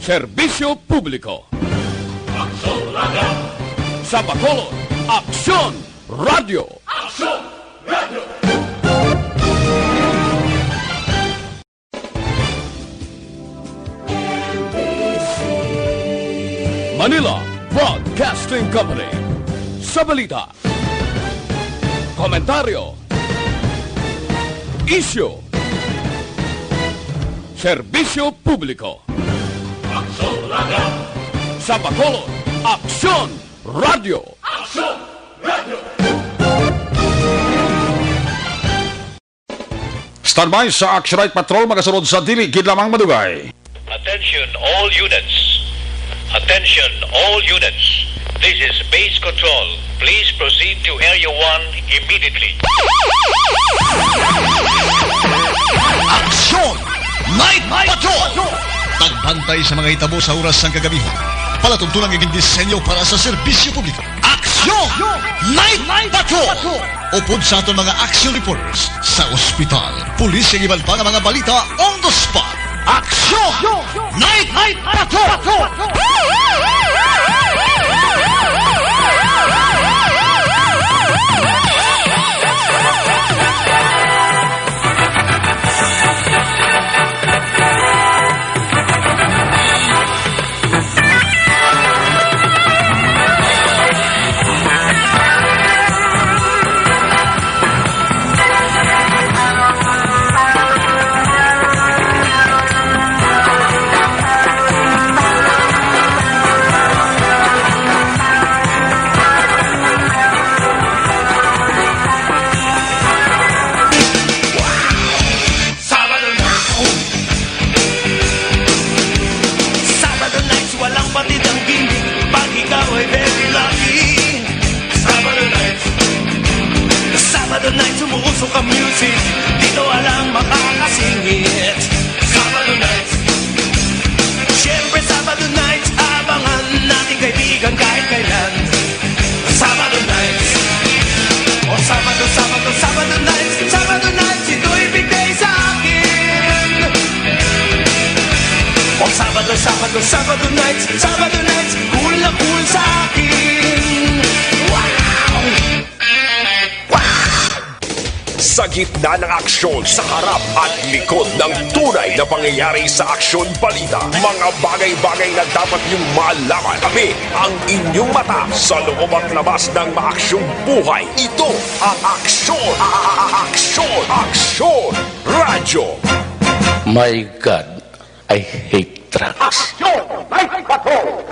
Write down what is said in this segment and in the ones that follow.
Serbisyo Publiko. Aksyon Radio! Sa Bacolod, Aksyon Radio! Aksyon Radio! Manila Broadcasting Company. Sa balita, komentaryo, isyu, serbisyo publiko. Aksyon Radio! Sa Bacolod, Aksyon Radio! Aksyon Radio! Standby sa Action Right Patrol, magasunod sa dili gid lamang madugay. Attention all units. Attention all units. This is base control. Please proceed to Area 1 immediately. Aksyon! Night Patrol! Tagbantay sa mga hitabo sa oras ng kagabihan. Palatuntunan ng disenyo para sa serbisyo publiko. Aksyon! Night Patrol! Upod sa aton mga action reporters sa ospital, pulis ang iban pa ng mga balita on the spot. Aksyon! Night Patrol! Sumuusok ang music, dito walang makakasingit. Sabado nights, syempre Sabado nights, abangan nating kaibigan kahit kailan. Sabado nights, o Sabado nights, ito'y bigay sa akin. O Sabado nights, cool na cool sa akin. Sa gitna ng aksyon, sa harap at likod ng tunay na pangyayari sa aksyon balita, mga bagay-bagay na dapat niyong malaman. Kami ang inyong mata sa loob at labas ng maaksyong buhay. Ito ang Aksyon! Aksyon Radio! My God, I hate drugs. Aksyon! Night Patrol!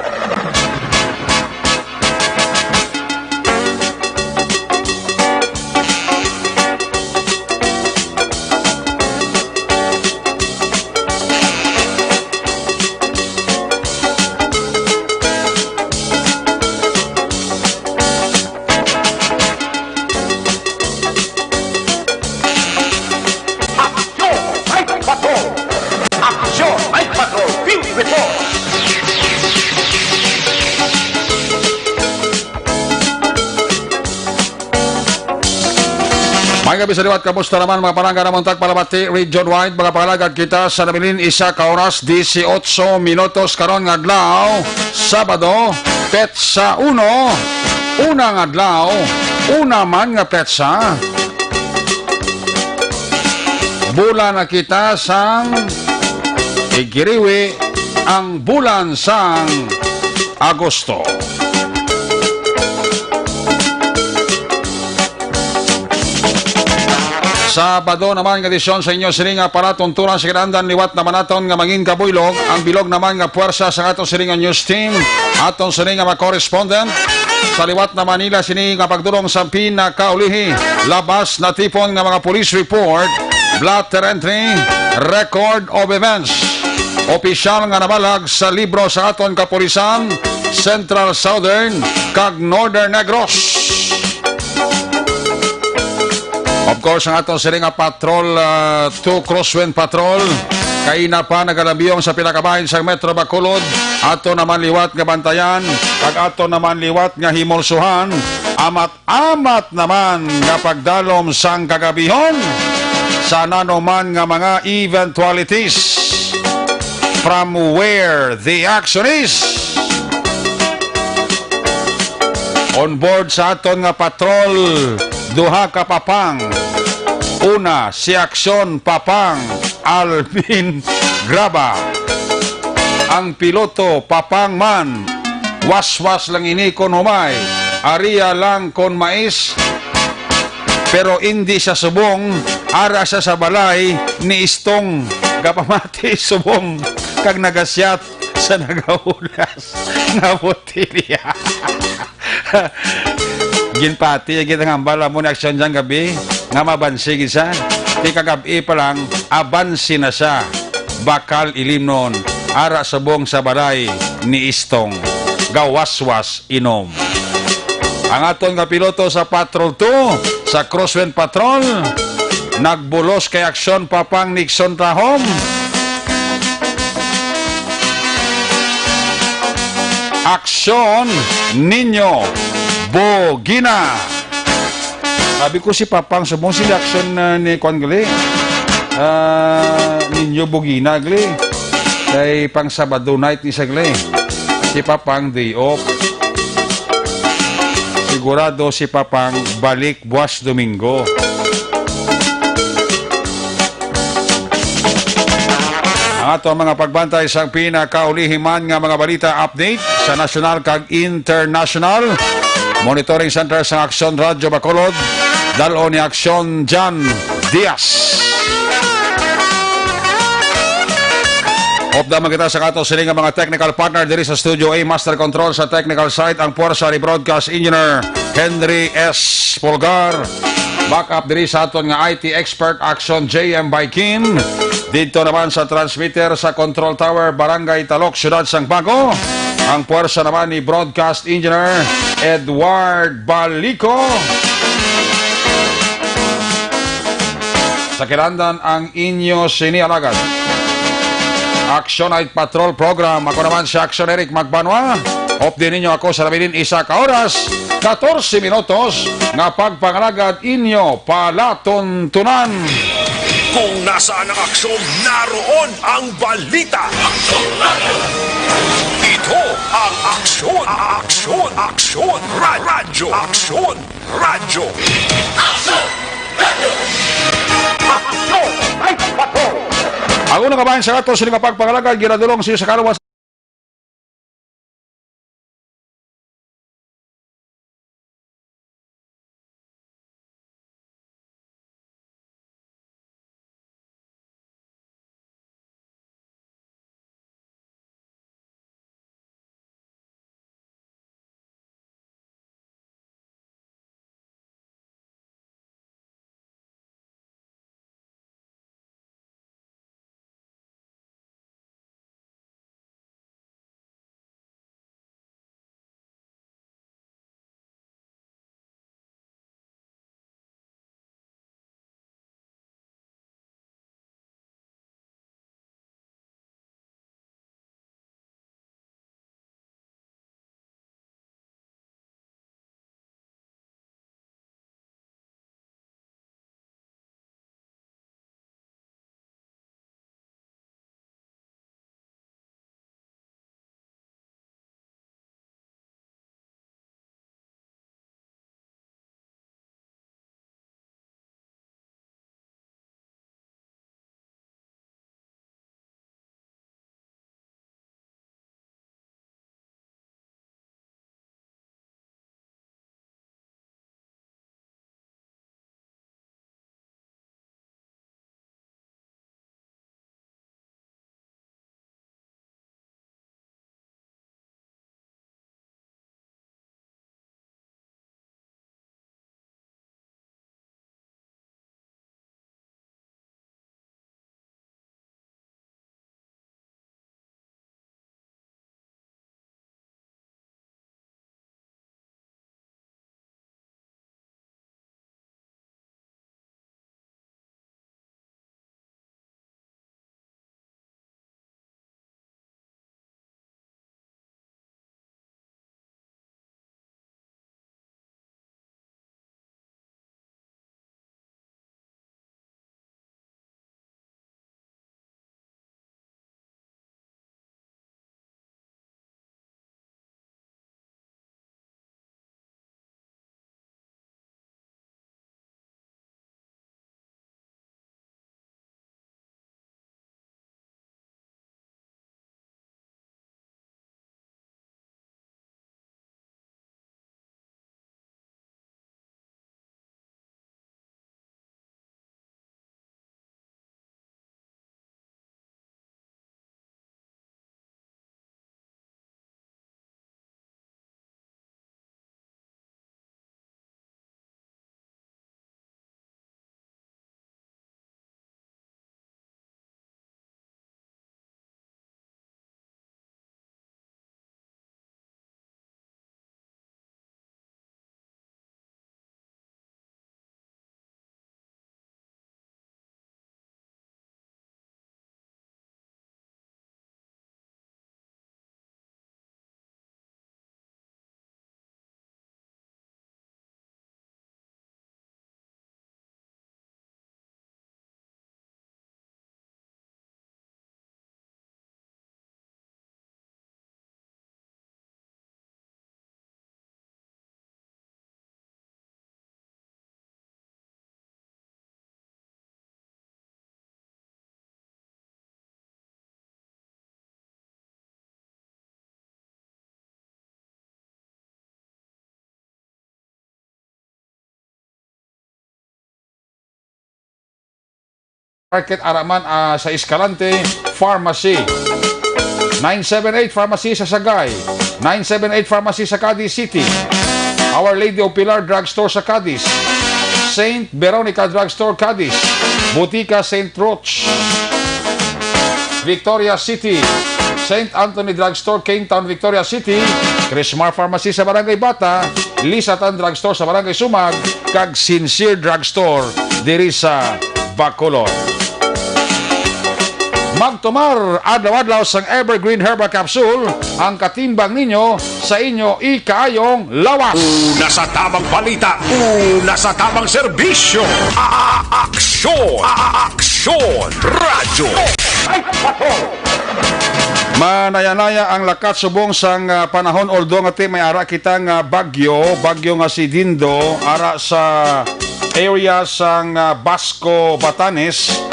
Mga gabi sa liwat, kamusta naman mga palangga na muntag palabati, region-wide, mga palagad kita sa nabilin isa ka oras, 18 minutos karon nga adlaw, Sabado, petsa 1, unang adlaw, una man nga petsa, bulan na kita sang igiriwi ang bulan sang Agosto. Sabado naman nga edisyon sa inyo siring nga para tuntunan sa kinandan liwat naman aton nga mangin kabuylog, ang bilog naman nga puwersa sa aton siring nga news team, aton siring nga correspondent sa liwat na Manila sining nga pagdulong sa pinakaulihi, labas na tipon nga mga police report, blatter entry, record of events, opisyal nga nabalag sa libro sa aton kapulisan, Central Southern kag Northern Negros. Of course, ang aton siring nga patrol, 2 Crosswind Patrol, kay na pa nagalabiyong sa pinakabahin sa Metro Bacolod, ato naman liwat nga bantayan, kag ato naman liwat nga himulsuhan, amat-amat naman nga pagdalom sang kagabihon, sa nanuman nga mga eventualities. from where the action is. On board sa aton nga patrol, duha ka papang. Una, si Aksyon Papang Alvin Graba. Ang piloto, Papang Man. Was-was lang ini kon humay. Aria lang kon mais. Pero hindi sa subong, ara sa balay ni Istong. Kapamati subong kag nagasyat sa nagaulas nga botilya. Ginpati, ang bala mo na aksyon dyan gabi, nga mabansig isa. Di kagabi pa lang, abansi na siya. Bakal ilimnon, ara subong sa balay ni Istong. Gawaswas inom. Ang aton nga piloto sa Patrol 2, sa Crosswind Patrol, nagbulos kay Aksyon Papang Nixon Rahom. Aksyon Ninyo Bogina. Sabi ko si Papang subong si Aksyon ni Kwan gali. Ninyo Bogina gali. Kay pang Sabado night ni Sagle. Si Papang day off. Sigurado si Papang balik buwas Domingo. Ang ato mga pagbantay sa pinakaulihiman nga mga balita update sa national kag international. Monitoring Center sa Aksyon Radyo Bacolod. Dalo ni Aksyon Jan Diaz. Opdaman kita sa kato siling mga technical partner diri sa Studio A, Master Control sa technical side ang puwersa ni Broadcast Engineer Henry S. Polgar. Backup diri sa aton nga IT expert Action JM Baikin. Dito naman sa transmitter sa Control Tower Barangay Talok, Syudad Sangbago. Ang puwersa naman ni Broadcast Engineer Edward Balico. Sa kilandan ang inyo sinialagad Action Night Patrol Program. Ako naman si Action Eric Magbanwa. Off din ninyo ako sa labinin isa ka oras, 14 minutos, nga pagpangalagad inyo palatuntunan. Kung nasaan ang aksyon, naroon ang balita. Ito ang aksyon, aksyon, aksyon, radyo, aksyon, radyo. Ang unang kabayan sa ato siling pagpangalagad, ginadulong siya sa kaluwas Market Araman sa Escalante Pharmacy. 978 Pharmacy sa Sagay. 978 Pharmacy sa Cadiz City. Our Lady of Pilar Drugstore sa Cadiz. Saint Veronica Drugstore Cadiz. Botica Saint Roch, Victoria City. St. Anthony Drugstore, Town, Victoria City. Crismar Pharmacy sa Barangay Bata. Lisatan Drugstore sa Barangay Sumag. Kag Sincere Drugstore diri sa Bacolod. Magtumar adlaw-adlaw sang Evergreen Herbal Capsule ang katimbang ninyo sa inyo ikaayong lawas. Una sa tamang balita, una sa tamang serbisyo. Aksyon! Aksyon! Radyo! Manaya-naya ang lakat subong sang panahon, although nga may ara kitang bagyo nga si Dindo ara sa area sang Basco, Batanes.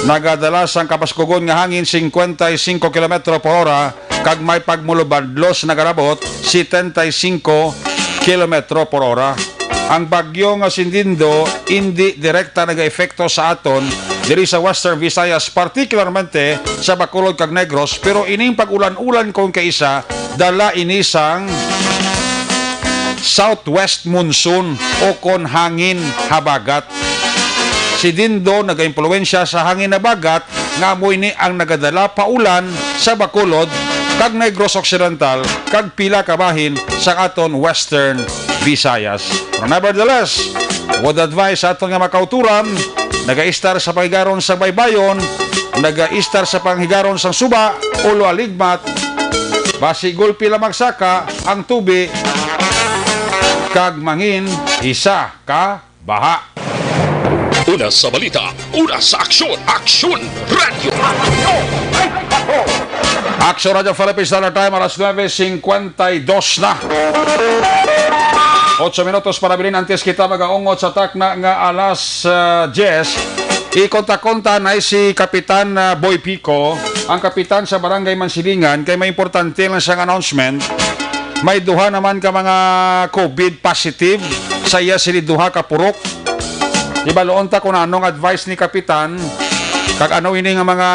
Nagadala sang kapaskugon nga hangin 55 km per hora kag may pagmulubadlos nagarabot 75 km per hora. Ang bagyo nga si Dindo hindi direkta nag-efekto sa aton diri sa Western Visayas, particularmente sa Bacolod kag Negros, pero ining pag-ulan-ulan kung kaisa dala inisang southwest monsoon o kon hangin habagat. Si Dindo nag-impluwensya sa hangin na bagat nga moy ni ang nagadala paulan sa Bacolod kag Negros Occidental kag pila kabahin sa aton Western Visayas. Pero nevertheless, would advise sa aton nga makauturan, naga-istar sa panghigaron sa baybayon, naga-istar sa panghigaron sa suba o aligmat, basigol pila magsaka ang tubi kag mangin isa ka baha. Una sa balita, una sa aksyon, Aksyon Radio! Aksyon Radio Philippines Standard Time, alas 9:52 na. 8 minutos para bilin antes kita magaungot sa takna nga alas 10. Ikonta-konta na si Kapitan Boy Pico, ang kapitan sa Barangay Mansilingan, kay may importante lang siyang announcement. May duha naman ka mga COVID positive, saya sila duha ka purok. Ibaloon ta kung anong advice ni Kapitan, kag ano ini nga mga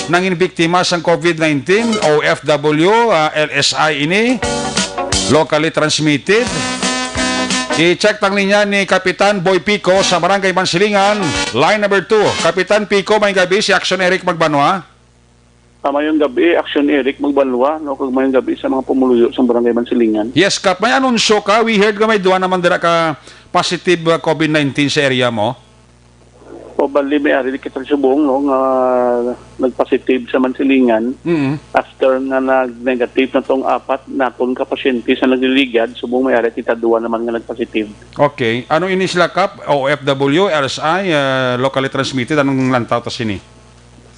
nangin biktima sa COVID-19, OFW, LSI ini, locally transmitted. I-check tang linya ni Kapitan Boy Pico sa Barangay Mansilingan, line number 2. Kapitan Pico, may gabi si Action Eric Magbanwa. Mayong gabi, Action Eric Magbanwa, no, kag mayong gabi sa mga pumuluyo sa Barangay Mansilingan. Yes, Kap, may anunsyo ka. We heard ka may duwa naman dira ka positive COVID-19 sa area mo. O bali may ari kita subong no nga nagpositive sa Mansilingan. After nga nag-negative na tong apat naton ka pasyente sa nagliligad, subong may ari kita duwa naman nga nagpositive. Okay. Ano ini sila, Kap? OFW, RSI, locally transmitted, anong lantaw to sini?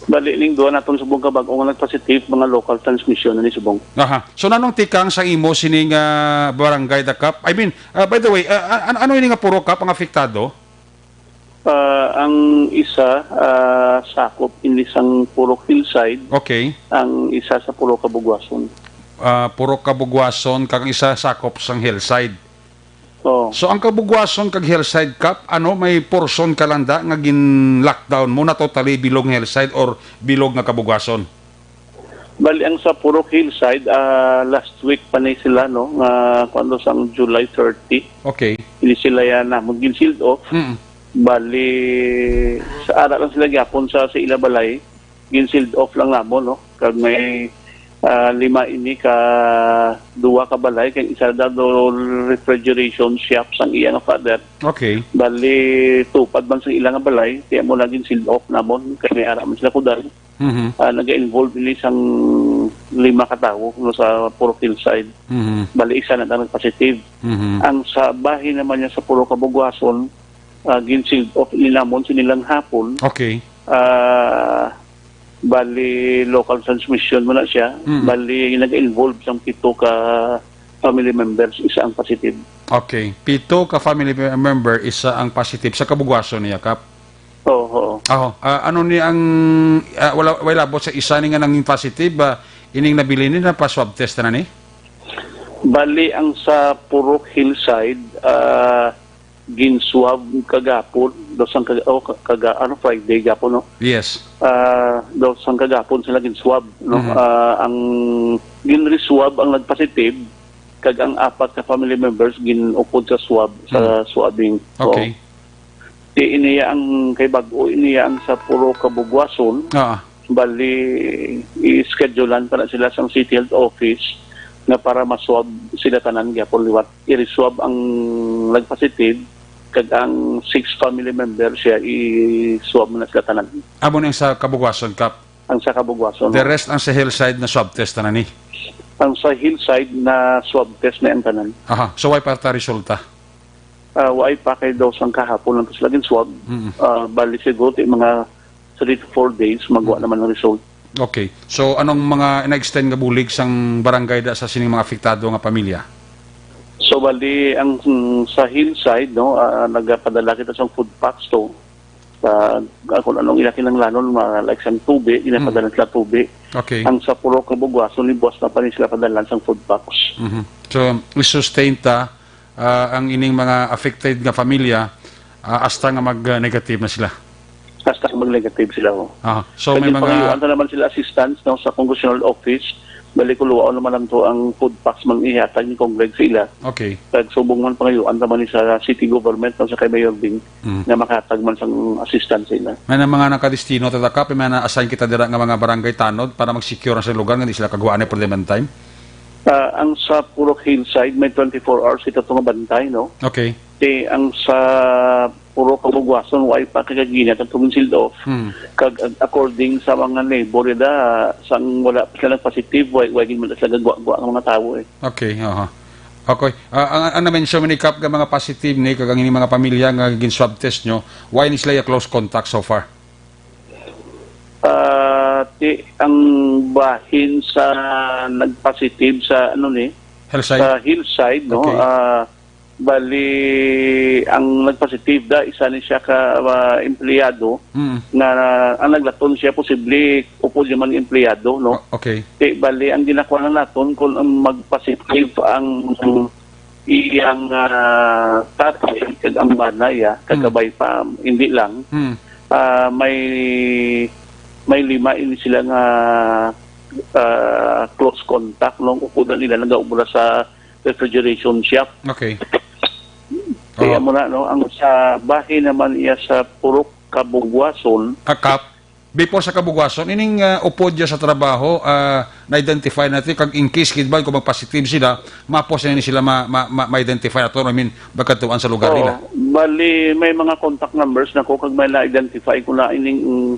Bali ning duwa naton subong ka bag-o nga nagpositive mga local transmission ni subong. Aha. So nanong tikang sa imo sining barangay da, Kap? I mean, by the way, ano ini nga puro, Kap, ang apektado? Ang isa sakop in isang Purok Hillside. Okay. Ang isa sa Purok Kabugwason. Purok Kabugwason kag isa sakop sang Hillside. Oh. So ang Kabugwason kag Hillside, Kap, ano may portion kalanda nga gin lockdown mo na totally bilog Hillside or bilog nga Kabugwason? Bali ang sa Purok Hillside last week pa na sila no nga kuno sang July 30. Okay. Hindi sila yan na mag-sealed off. Bali sa ara lang sila gyapon sa Ilabalay, gin-sealed off lang namo no kag may lima ini ka duwa ka balay kay isa do refrigeration shop sang iya nga father. Okay. Bali tupad man sa ilang nga balay tiya mo lang gin-sealed off namon kay may ara man sila kudal. Naga-involve ini sang lima ka tawo no sa Purok Hillside. Bali isa na nag-positive. Ang sa bahin naman niya sa Purok Kabugwason, gin-sealed off nilamon sinilang hapon. Okay. Bali local transmission mo na siya. Bali nag-involve sang 7 ka family members, isa ang positive. Okay. 7 ka family member, isa ang positive sa Kabugwason niya, Kap. Oo. Ano ni ang wala bot sa isa ni nga nanging positive, ining nabili ni na pa swab test na ni? Bali ang sa Purok Hillside ginswab kagapon Friday gapon no. Yes. Dosang kagapon sila ginswab no. Ang ginreswab ang nagpositive kag ang apat ka family members ginupod sa swab sa swabbing. So, Okay. iniya ang kay bago iniya ang sa puro kabugwason. Bali i-schedulean pa na sila sa City Health Office na para maswab sila tanan gyapon liwat. I-reswab ang nagpositive kag ang 6 family members siya i-swab na sila tanan. Amo na yung sa Kabugwason, Kap. Ang sa kabugwason. The rest ang sa hillside na swab test na ni. Ang sa hillside na swab test na ang tanan. Aha. So, why parta resulta? Waay pa kay daw sang kahapon lang sila swab. Bali siguro mga 3 to 4 days magwa naman ang result. Okay. So, anong mga na-extend nga bulig sang barangay da sa sining mga apektado nga pamilya? So, bali ang sa hillside, no, nagpadala kita sa food packs to. Kung anong ilaki ng lanon, like sang tubig, inapadala sila tubig. Okay. Ang sa puro kabugwason, ni boss na pa rin sila padala sang food packs. So, i-sustain ta ang ining mga affected nga pamilya hasta nga mag-negative na sila. Basta mag-negative sila. So, may mga... Pangayuan naman sila assistance no, sa Congressional Office. Balik kuluan naman lang to ang food packs mang ihatag ni Congreg sila. Okay. Subong man pangayuan naman ni sa city government no, sa kay Mayor Bing na makatag man sang assistance sila. May na mga nakadestino tatakap, may na-assign kita dira nga mga barangay tanod para mag-secure sa lugar nga di sila kagwaan for the meantime? Ang sa puro hillside may 24 hours ito nga bantay no. Okay. Ang sa puro kabugwason way pa kagagina katong sealed off. Kag according sa mga neighbor sang wala pa sila positive way man sila gagwa ang mga tawo eh. Okay, Okay. Ang na-mention ni Kap nga mga positive ni kag ang mga pamilya nga gin-swab test nyo, why ni sila close contact so far? Ang bahin sa nagpositive sa Hillside? sa hillside no. Okay. Bali ang nagpositive isa ni siya ka empleyado na ang naglaton siya posible upod man empleyado no. Okay. Bali ang ginakuha na naton kung magpositive ang iyang tatay kag ang banaya kagabay pa hindi lang may 5 ini sila nga close contact nung upudan nila nagaubra sa refrigeration shop. Okay. Kaya mo na, no? Ang sa bahay naman iya sa puro kabugwason. Kap, before sa kabugwason, ining upod sa trabaho, na-identify natin, kag in case kid ba, kung mag-positive sila, mapos na sila ma-identify na to, I mean, bagkatuan sa lugar nila. Bali, may mga contact numbers na ko, kag may na-identify ko na ining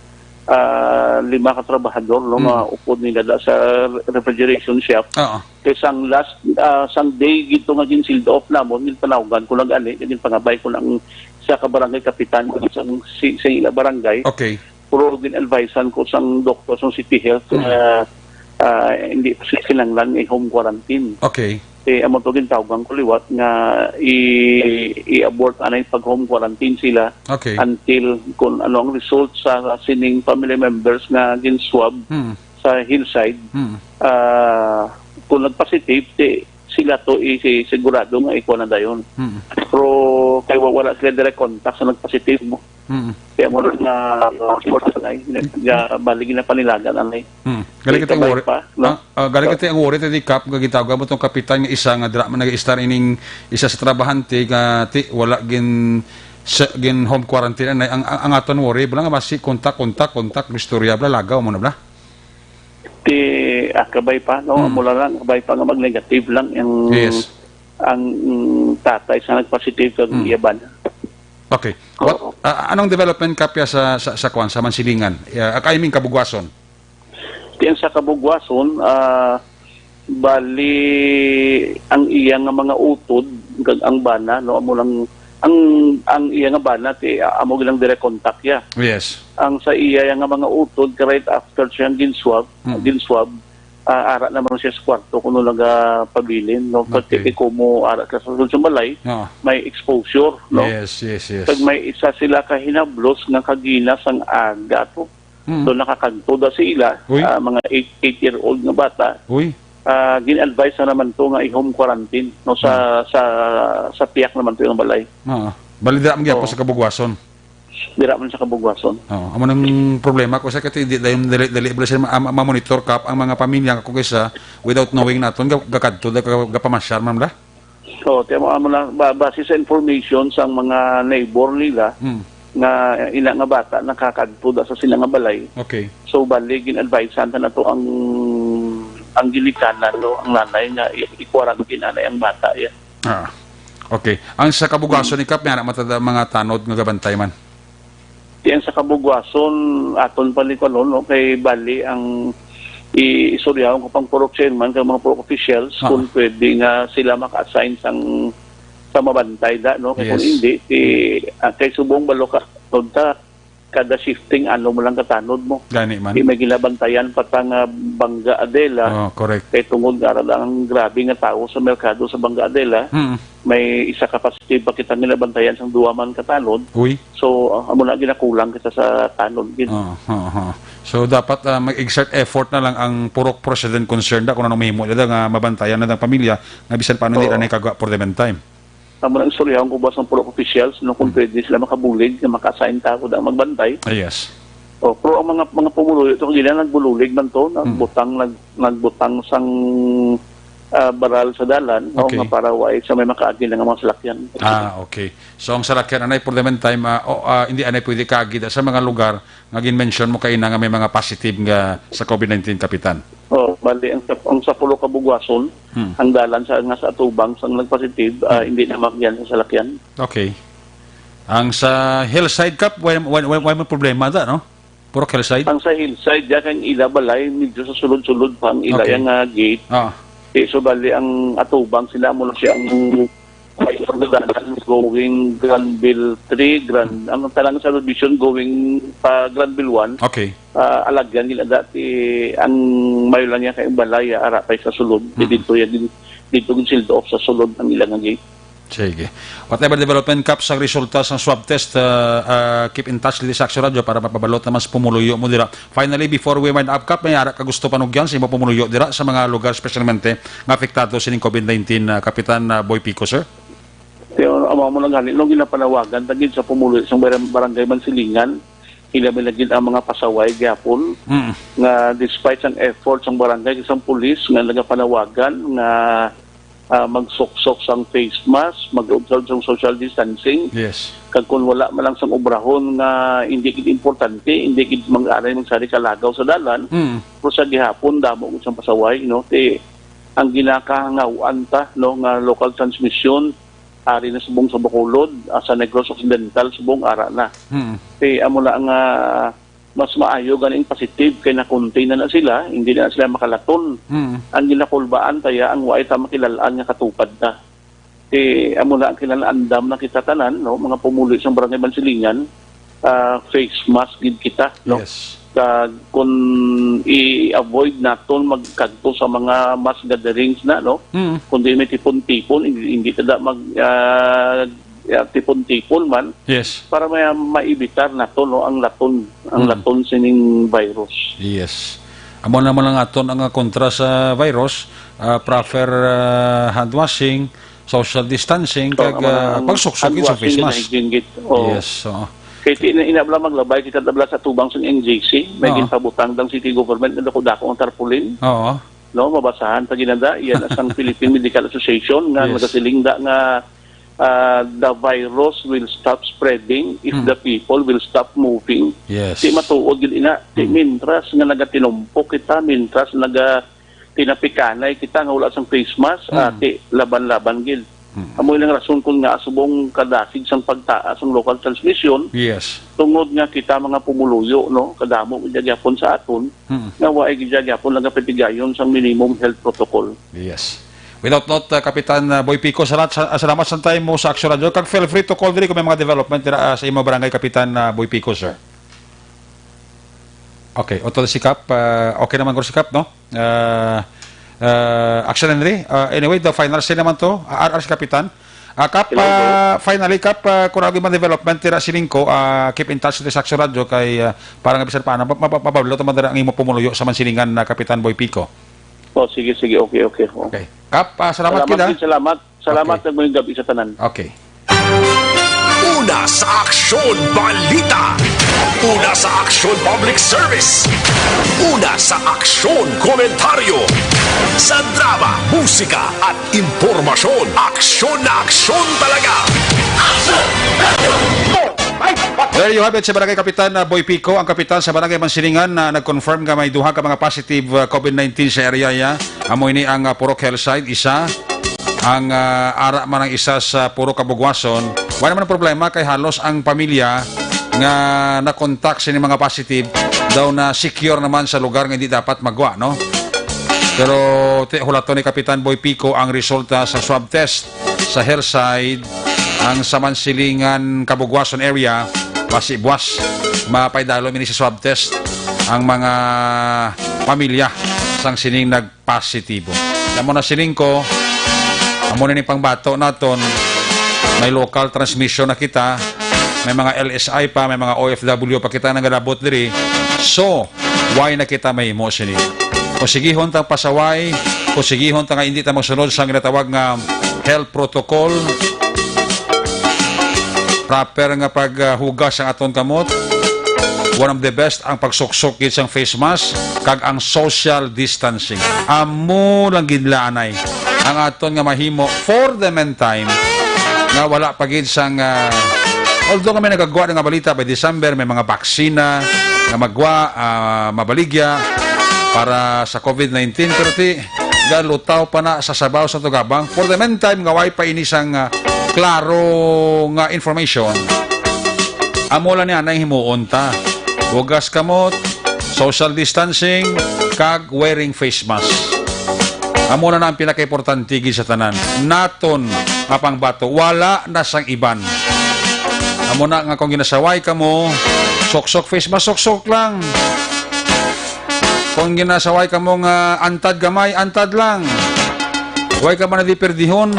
5 ka trabahador no maupod nila sa refrigeration shop. Kay sang last sang day gito nga gin sealed off namon nil panawagan ko lang ani gin pangabay ko lang sa barangay kapitan ko sa ila barangay. Okay. Puro gin advisean ko sang doktor sa City Health hindi kinanglan ay home quarantine. Okay. Amo to gintawgan ko liwat nga i-abort anay pag home quarantine sila until kung ano ang result sa sining family members nga gin-swab sa hillside. Kung nag-positive sila to sigurado nga ikuha na dayon. Pero kaya wala sila direct contact sa nag-positive mo. Kaya mo na baligin na panilagan anay. Galing kita ang worry. Galing kita ang worry tadi Kap nga gitawag mo tong kapitan nga isa nga nag-star ining isa sa trabahante nga wala gin home quarantine ang aton worry bala nga basi kontak istorya bala lagaw mo na bala. Akabay pa no mula lang akabay pa nga mag-negative lang ang tatay sa nag-positive kag iyaban. Okay. Anong development kapya sa kwan sa Mansilingan? I mean kabugwason. Diyan sa kabugwason bali ang iya nga mga utod kag ang bana no amo lang ang iya nga bana amo gilang direct contact ya. Yes. Ang sa iya nga mga utod right after siyang ginswab ara naman siya sa kwarto kuno naga pabilin no pati kumo ara ka sa balay may exposure no. Yes. Pag may isa sila ka hinablos nga kaginas ang aga to. So nakakagto da sila mga 8-year-old nga bata. gin-advise na naman to nga i-home quarantine no sa piyak naman to yung balay. Bali dira man gyapon Oo. sa kabugwason. Dira man sa kabugwason. Amo nang problema ko sa kati di dayon dali sila ma-monitor kap ang mga pamilya ko kaysa without knowing naton gakadto gapamasyar man da. So, temo amo na base sa information sa mga neighbor nila nga ina nga bata nakakadto da sa sila nga balay. Okay. So bali gin-advisean na to ang gilikanan no ang nanay nga i-quarantine anay ang bata ya. Okay. Ang sa kabugwason ni kap may matada mga tanod nga gabantay man. Diyan sa kabugwason aton palikon no kay bali ang isuryahan ko pang purok chairman kay mga purok officials kung pwede nga sila maka-assign sa mabantay da no kay kung Yes. hindi kay subong balo ka tonta kada shifting ano mo lang katanod mo. Gani man. Di may gilabantayan patang Bangga Adela. Correct. Kay tungod nga ang grabe nga tao sa merkado sa Bangga Adela. May isa ka positive pa kita nilabantayan sang duwa man katanod. Uy. So amo na ginakulang kita sa tanod gid. So dapat mag-exert effort na lang ang purok president concerned da kung anong mahimo da nga mabantayan na ng pamilya nga bisan paano nila na kagwa for the meantime. Amo na istoryahan ko ba sa purok officials no kung pwede sila makabulig nga maka-assign ta ko ang magbantay. Yes. Pero ang mga pumuluyo ito gila nagbululig man to nagbutang sang baral sa dalan no Okay. nga para way sa may makaagi nga mga salakyan. Okay. So ang salakyan anay for the meantime hindi anay pwede kaagid sa mga lugar nga gin-mention mo kay na nga may mga positive nga sa COVID-19 kapitan. Bali ang sa pulo ka bugwason ang dalan sa nga sa atubang sang nagpositive hindi na magyan sa salakyan. Okay. Ang sa hillside kap why may problema da no? Puro hillside. Ang sa hillside ya kang ila balay medyo sa sulod-sulod pa ang ila Okay. yang gate. So bali ang atubang sila mo siya ang going Granville 3 ang talang sa division going pa Granville 1. Okay. Alagyan nila dati ang mayroon niya kay balay ara pay sa sulod dito gin shield off sa sulod ang ilang gate. Sige. Whatever development kap sa resulta sa swab test, keep in touch with Saxo Radio para mapabalot naman sa pumuluyo mo dira. Finally, before we wind up kap, may ara ka gusto panugyan sa imo pumuluyo dira sa mga lugar specialmente nga apektado sining COVID-19 Kapitan Boy Pico, sir? Pero amo mo lang ganin nung ginapanawagan tagid sa pumuluyo sa barangay Mansilingan ilabilagid ang mga pasaway gyapon nga despite ang efforts ng barangay isang pulis nga nagapanawagan nga magsuksok sang face mask, mag-observe sang social distancing. Yes. Kag kung wala man lang sang obrahon nga hindi gid importante, hindi gid mag-aray magsari kalagaw sa dalan, pero sa gihapon damo gud sang pasaway no. Ang ginakahangawan ta no nga local transmission ari na subong sa Bacolod, sa Negros Occidental subong ara na. Amo na nga mas maayo ganing positive kay na-contain na sila, hindi na sila makalaton. Ang ginakulbaan taya ang way ta makilalaan nga katupad na. Amo na ang kilalandam na kita tanan no mga pumuli sa barangay Mansilingan, face mask gid kita no. Yes. Kung i-avoid naton magkadto sa mga mass gatherings na no. Kung di may tipon-tipon hindi tada mag tipon-tipon man. Yes. Para maibitar nato no ang laton sining virus. Yes. Amo naman lang aton ang kontra sa virus, proper hand washing, social distancing, kag pagsuksok sa face mask. Yes. Kaya inabla maglabay kita dabla sa tubang sa NJC, may ginpabutang dang city government na dako ang tarpaulin. Oo. No, mabasahan pa ginanda iyan ang Philippine Medical Association nga nagasilingda nga the virus will stop spreading if the people will stop moving. Yes. Di matuod gid ina. Mintras nga nagatinumpok kita, mintras tinapikanay kita nga wala sang face mask, laban-laban gid. Amo ilang rason kung nga subong kadasig sang pagtaas ang local transmission. Yes. Tungod nga kita mga pumuluyo no, kadamo gid gyapon sa aton. Nga waay gid gyapon nagapitigayon sang minimum health protocol. Yes. Without note, Kapitan Boy Pico, salamat sa time mo sa Saxo Radio. Kag feel free to call diri kung may mga development sa imo barangay, Kapitan Boy Pico, sir. Okay, oto si Kap. Okay naman ko si Kap, no? Action Henry. Anyway, the final say naman to. RR si Kapitan. Kap, finally, Kap, kung ano yung development tira siling ko, keep in touch with Saxo Radio kay parang abisan pa na, mapabalo naman ang imo pumuluyo sa Mansilingan na Kapitan Boy Pico. Sige, okay. Okay. Kap, salamat kita. Salamat sa mga gabi sa tanan. Okay. Una sa Aksyon Balita. Una sa Aksyon Public Service. Una sa Aksyon Komentaryo. Sa drama, musika at impormasyon, aksyon na aksyon talaga. There you have it, si Barangay Kapitan Boy Pico, ang kapitan sa Barangay Mansilingan na nag-confirm nga may duha ka mga positive COVID-19 sa area ya. Amo ini ang Purok Hillside, isa. Ang ara man ang isa sa Purok Kabugwason. Wala naman ang problema kay halos ang pamilya nga na-contact sa mga positive daw na secure naman sa lugar nga hindi dapat magwa, no? Pero hulato ni Kapitan Boy Pico ang resulta sa swab test sa Hillside, ang sa Mansilingan, Kabugwason area, basi-buwas, mapaydalo mini sa swab test ang mga pamilya sang sining nagpositibo. Amo na sining ko, amo na ni pangbato naton, may local transmission na kita, may mga LSI pa, may mga OFW pa kita nagalabot diri. So, why na kita may mo sining? Kusigihon tang pasaway, kusigihon tang hindi ta magsunod sa ginatawag nga health protocol, proper nga paghugas ang aton kamot. One of the best ang pagsuksok gid sang face mask kag ang social distancing. Amo lang gid laanay ang aton nga mahimo for the meantime nga wala pa gid sang although kami nagagawa nga balita by December may mga baksina nga magwa mabaligya para sa COVID-19 pero galutaw pa na sa sabaw sa tugabang. For the meantime nga way pa ini sang klaro nga information. Amo lang niya na himuon ta. Hugas kamot, social distancing, kag wearing face mask. Amo na ang pinaka-importante sa tanan. Naton nga pangbato, wala na sang iban. Amo na nga kung ginasaway ka mo, sok-sok face mask, sok-sok lang. Kung ginasaway ka mo nga antad gamay, antad lang. Huwag ka man na di perdihon.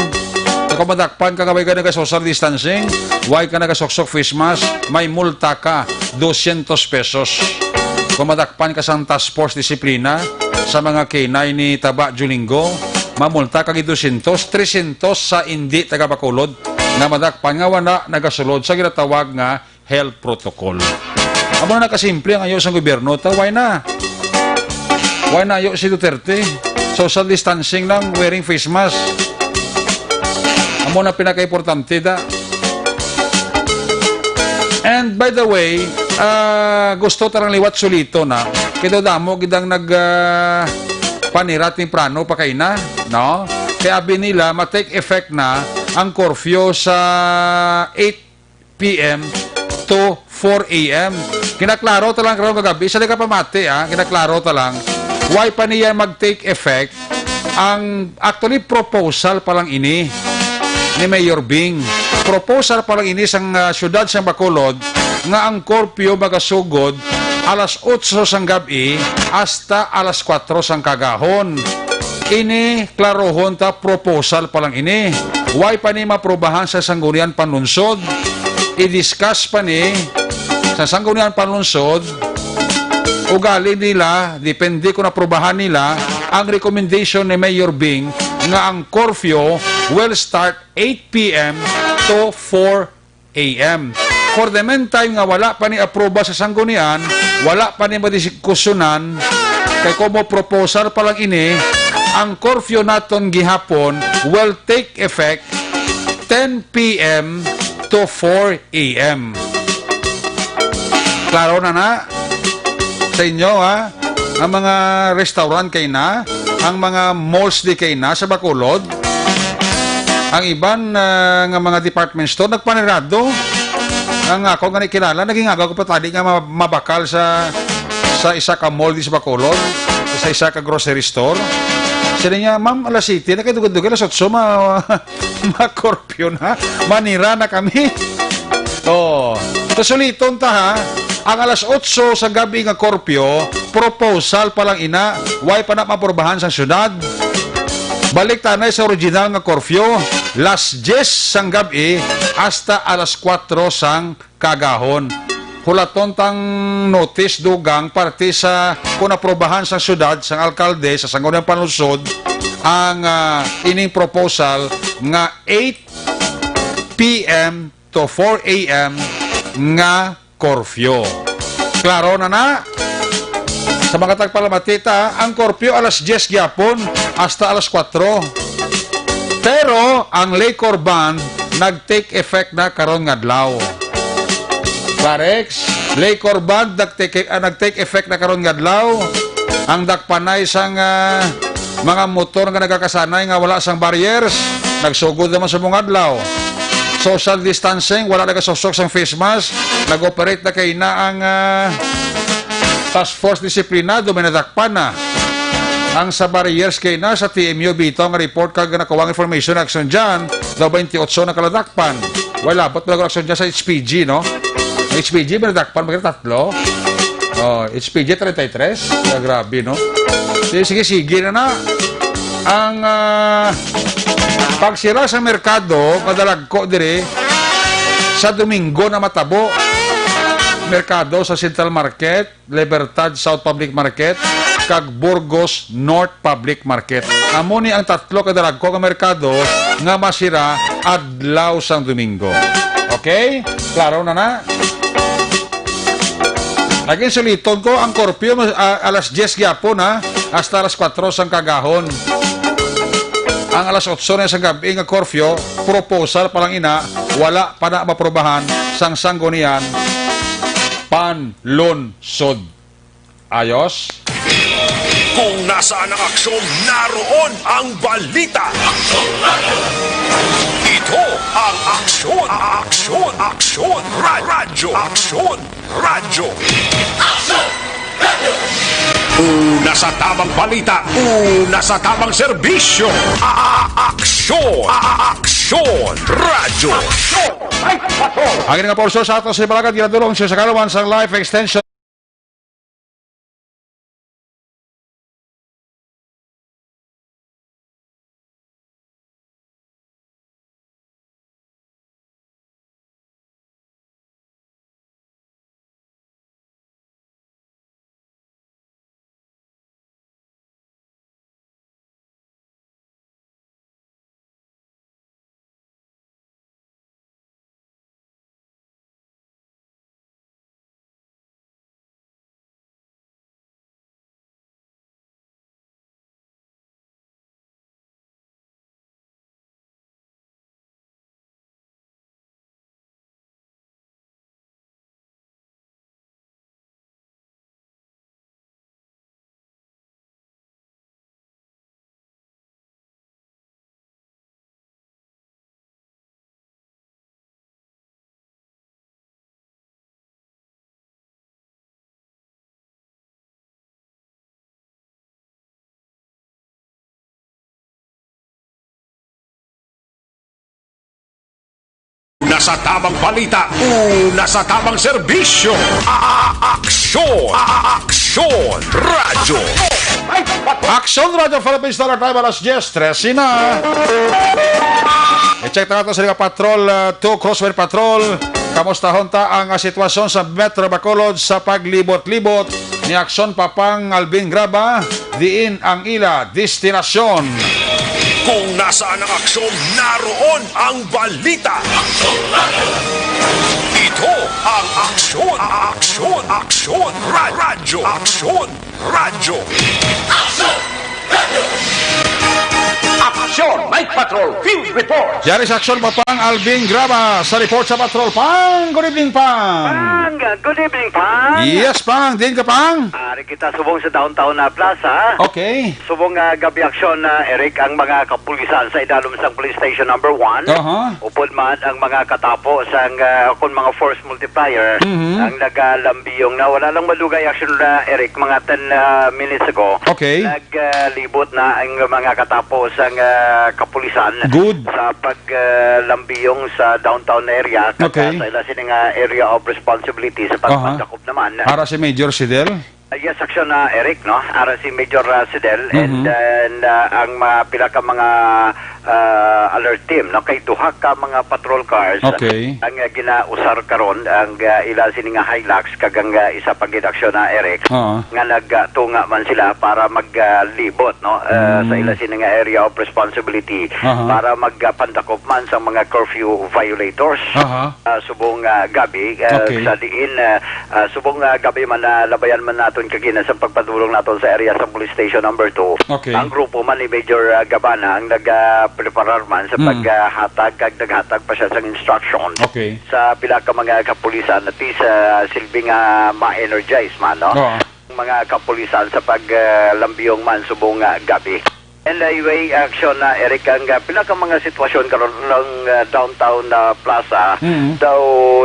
Kung madakpan ka kabay ka nag-social distancing, huwag ka nag-sok-sok face mask, may multa ka, 200 pesos. Kung madakpan ka sa task force disiplina, sa mga K9 ni Taba Julinggo, mamulta ka 200, 300 sa hindi tagapakulod, na madakpan nga wala nagasulod sa ginatawag nga health protocol. Amo na kasimple ang ayos ng gobyerno, why na? Why na ayos si Duterte? Social distancing lang, wearing face mask. Amo na pinaka-importante da. And by the way, gusto tarang liwat sulito na. Kaya damo gidang panirat ni prano pa kay na, no? Kaya abi nila ma-take effect na ang curfew sa 8 p.m. to 4 a.m. Kinaklaro ta lang karon kagabi, sa ka pamati kinaklaro ta lang. Why pa niya mag-take effect? Ang actually proposal pa lang ini ni Mayor Bing. Proposal pa lang ini sang syudad sang Bacolod nga ang curfew magasugod alas 8 sang gabi hasta alas 4 sang kagahon. Ini klarohon ta proposal pa lang ini. Why pa ni maprobahan sa sanggunian panunsod? I-discuss pa ni sa sanggunian panunsod ugali nila, depende kung naprobahan nila ang recommendation ni Mayor Bing nga ang curfew will start 8 p.m. to 4 a.m. For the meantime nga wala pa ni aproba sa sanggunian, wala pa ni madiskusyonan, kay kumo proposal pa lang ini, ang curfew naton gihapon will take effect 10 p.m. to 4 a.m. Klaro na sa inyo ang mga restaurant kay na, ang mga malls di kay na sa Bacolod, ang iban nga mga department store nagpanirado. Ang ako nga kilala, naging agaw ko pa tadi nga mabakal sa isa ka mall di sa Bacolod, sa isa ka grocery store. Sila niya, ma'am, alas 7, nakidugod-dugod, alas 8, ma-curfew na, manira na kami. Suliton ta ang alas 8 sa gabi nga curfew, proposal pa lang ina, why pa na maprobahan sa syudad. Balik tanay sa original nga curfew, last 10 sang gabi hasta alas 4 sang kagahon. Hulaton tang notice dugang parte sa kung naprobahan sa syudad, sang alkalde, sa sangguniang panunsod, ang ining proposal nga 8 p.m. to 4 a.m. nga curfew. Klaro na. Sa mga tagpalamatita, ang curfew alas 10 gyapon hasta alas 4. Pero ang Laycor ban nag-take effect na karon nga adlaw. Clarex, Laycor ban nag-take effect na karon nga adlaw. Ang dakpanay sang mga motor nga nagakasanay nga wala sang barriers, nagsugod naman sa mga adlaw. Social distancing, wala nagasosok sang face mask, nag-operate na kay na ang task force disiplinado, may nadakpan na. Ang sa barriers kay na sa TMU bito nga report kag nakawang information action dyan, daw 28 na kaladakpan. Wala, ba't mo nag-action dyan sa HPG, no? HPG, may nadakpan, magkita tatlo. HPG 33. Grabe, no? Sige na. Ang pagsira sa merkado, madalag ko dire, sa Domingo na matabo, merkado sa Central Market, Libertad South Public Market, kag Burgos North Public Market. Amo ni ang tatlo kadalag ko nga merkado nga masira adlaw sang Domingo. Okay? Klaro na. Laging suliton ko ang curfew alas 10 gyapon hasta alas 4 sang kagahon. Ang alas 8 na sa gabi nga curfew, proposal pa lang ina, wala pa na maprobahan sang sanggunian panlunsod. Ayos? Kung nasaan ang aksyon, naroon ang balita. Ito ang Aksyon Radyo. Una sa tamang balita, una sa tamang serbisyo. Aksyon Radyo. Ang nga porso sa ato sa Balakat, ginadulong siya sa kalawan sa life extension. Una sa tamang balita, una sa tamang serbisyo. Aksyon Radyo. Aksyon Radyo Philippines Dollar Time alas 10:13 na. I-check na natin sa Patrol 2 Crossway Patrol. Kamusta honta ang sitwasyon sa Metro Bacolod sa paglibot-libot ni Aksyon Papang Alvin Graba, diin ang ila destinasyon. Kung nasaan ang aksyon, naroon ang balita. Ito ang Aksyon Radyo. Aksyon Night Patrol Field Report. Diyan sa Aksyon Papang Alvin Graba sa report sa Patrol. Pang, good evening, Pang. Good evening, Pang. Yes, Pang. Din ka, Pang. Ari kita subong sa downtown na plaza. Okay. Subong gabi aksyon na Eric ang mga kapulisan sa idalom sang police station number 1. Upod man ang mga katapo sang kun mga force multiplier ang nagalambiyong na wala lang malugay aksyon na Eric mga 10 minutes ago. Okay. Naglibot na ang mga katapo sang kapulisan. Good. Sa paglambiyong sa downtown area. Okay. Sa ila sining area of responsibility sa pagpagdakop naman. Para si Major Sidel? Yes, aksyon na Eric, no? Ara si Major Sidel and ang mga pila ka mga alert team no kay duha ka mga patrol cars Okay. ang ginausar karon ang ila sini nga Hilux kag ang isa pa gid aksyon na Eric Oo. nga nagtunga man sila para maglibot no sa ila sini nga area of responsibility para magpandakop man sa mga curfew violators. Subong gabi Okay. sa diin subong gabi man labayan man naton kagina sa pagpadulong naton sa area sa police station number 2. Okay. Ang grupo man ni Major Gabana ang nagpreparar man sa paghatag kag naghatag pa siya sa instruction Okay. sa pila ka mga kapulisan at sa silbing ma-energize man no Oo. mga kapulisan sa paglambiyong man subong gabi. And anyway, action na Eric ang pila ka mga sitwasyon karon ng downtown plaza daw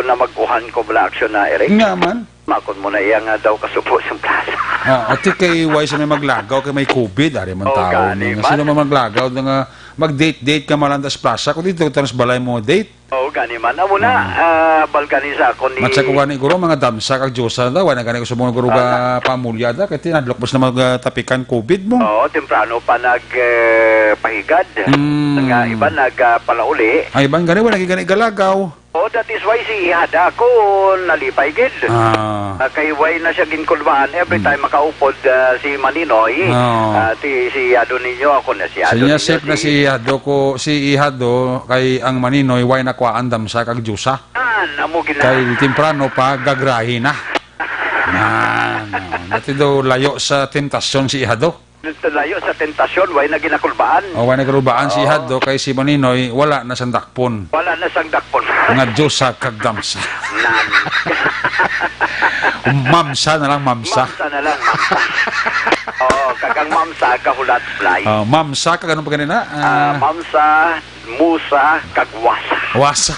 na maguhan ko bala action na Eric. Nga man. Makon mo na iyang daw kasupo sa plaza. Ati kay wise may maglagaw kay may COVID, ari man Oo, tao. gani man. Sino man maglagaw nga mag-date ka malandas plaza kung dito trans balay mo date. Oh, gani man amo na balkanisa ko ni Matsa ko gani guro mga damsa kag Diyosa daw wala gani ko subong guro ga pamulya da kay tinadlok bas na magtapikan COVID mo. Oo, temprano pa pahigad. Nga iba nagpalauli. Ay bang gani wala gani galagaw. Oh, that is why si Ihada ko nalipay gid. Kay way na siya ginkulbaan every time makaupod si Maninoy. Si Ihado ninyo ako na si Ihado. Siya safe na si Ihado ko si Ihado kay ang Maninoy way na kwaandam sa kag Diyosa. Amo gina. Kay temprano pa gagrahi na. Dati daw layo sa tentasyon si Ihado. Layo sa tentasyon way na ginakulbaan. O way na garubaan si Ihado kay si Maninoy wala na sang dakpon. Wala na sang dakpon. Nga Diyosa kag damsa. Mamsa na lang mamsa. Mamsa na lang mamsa. Oh, kagang mamsa kahulat fly. Mamsa kag ano pa ganina? Mamsa, musa, kag wasa. Wasa.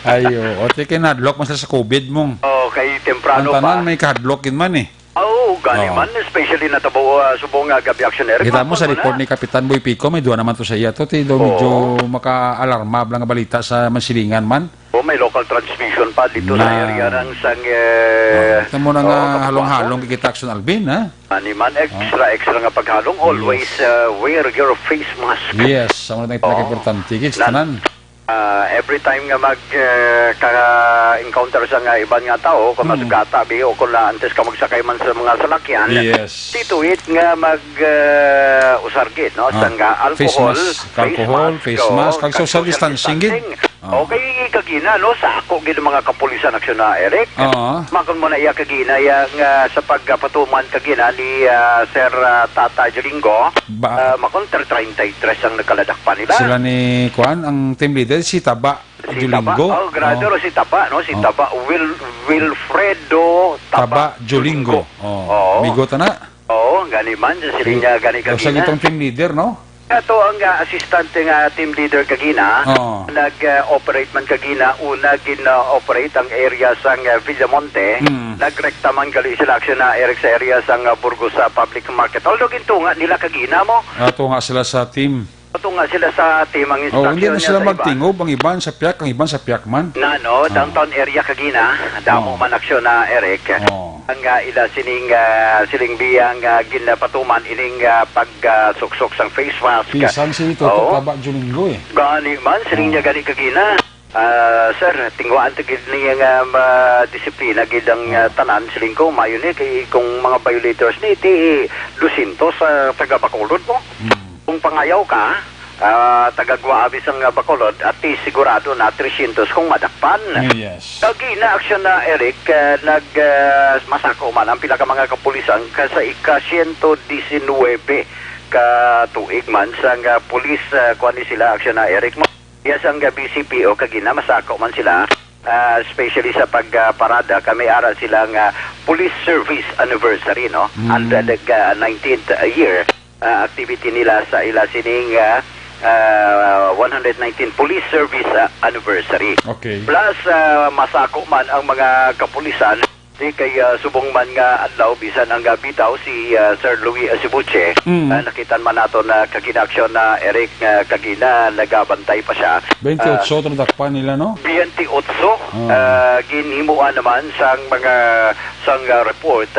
Ayo, o teke nadlock man sila sa COVID mong. Oh, kay temprano Ang pa. tanan may kahadlokin man eh. Oh, gani man, especially na tabo subong gabi actionary. Kita mo sa report ni Kapitan Boy Pico, may duwa naman to sa iya to. Ti, medyo maka-alarma lang nga balita sa Mansilingan man. Oh, may local transmission pa dito sa area ng sang Ito mo na nga halong-halong kikita Action Alvin, ha? Ani man, extra nga paghalong. Always wear your face mask. Yes, sa mga pinaka-importante. Kids, tanan. Every time nga ka-encounter sa nga ibang nga tao, kung masugata, o kung antes ka magsakay man sa mga salakyan, yes. tituit nga usargit, no? Sa nga alcohol, face mask, kag social distancing, gid. Okay, kagina, no? Sa ako, gid mga kapulisan aksyon na, Eric. Makon mo na iya kagina, yung sa pagpatuman kagina ni Sir Tata Jolingo, makon 33 ang nakaladakpan nila. Sila ni Kuan, ang team leader, si Taba Jolingo. Oh, grado si Taba, no? Si Taba Wilfredo Taba Jolingo. Migo ta na. Oo, gani man. Sila niya gani kagina. Sa itong team leader, no? Ito ang assistant nga team leader kagina. Nag-operate man kagina. Una gin-operate ang area sa Villamonte. Nagrekta man gali sila aksyon na Eric sa area sa Burgos Public Market. Although gintunga nila kagina mo. Ato nga sila sa team. Ito nga sila sa team ang instruction hindi na niya sila sa magtingob, ang iban sa piyak, ang iban sa piyak man. No, downtown area kagina, damo man aksyon na Eric. Ang ila siling biyang ginapatuman ining pagsuksok sang face mask. Pisan si Taba Jolingo eh. Gani man, siling niya gani kagina. Sir, tingwaan to gid niya disiplina gid ang tanan siling ko mayon ni kay kung mga violators ni ti 200 sa taga Bacolod mo. Kung pangayaw ka, taga-Guabi sang Bacolod at sigurado na 300 kung madakpan. Yes. Kagina aksyon na Eric, masako man ang pila ka mga kapulisan sa ika-119 ka tuig man sang pulis kuan ni sila aksyon na Eric mo. Yes, ang BCPO kagina masako man sila. Especially sa pagparada kami ara silang police service anniversary no. And the 19th year activity nila sa ila sining 119 police service anniversary. Okay. Plus masako man ang mga kapulisan kay subong man nga adlaw bisan ang bitaw si Sir Louis Asibuche. Nakitan man nato na kaginaksyon na Eric kagina nagabantay pa siya. 28 ito natakpan nila, no? 28 ginhimuan naman sang mga report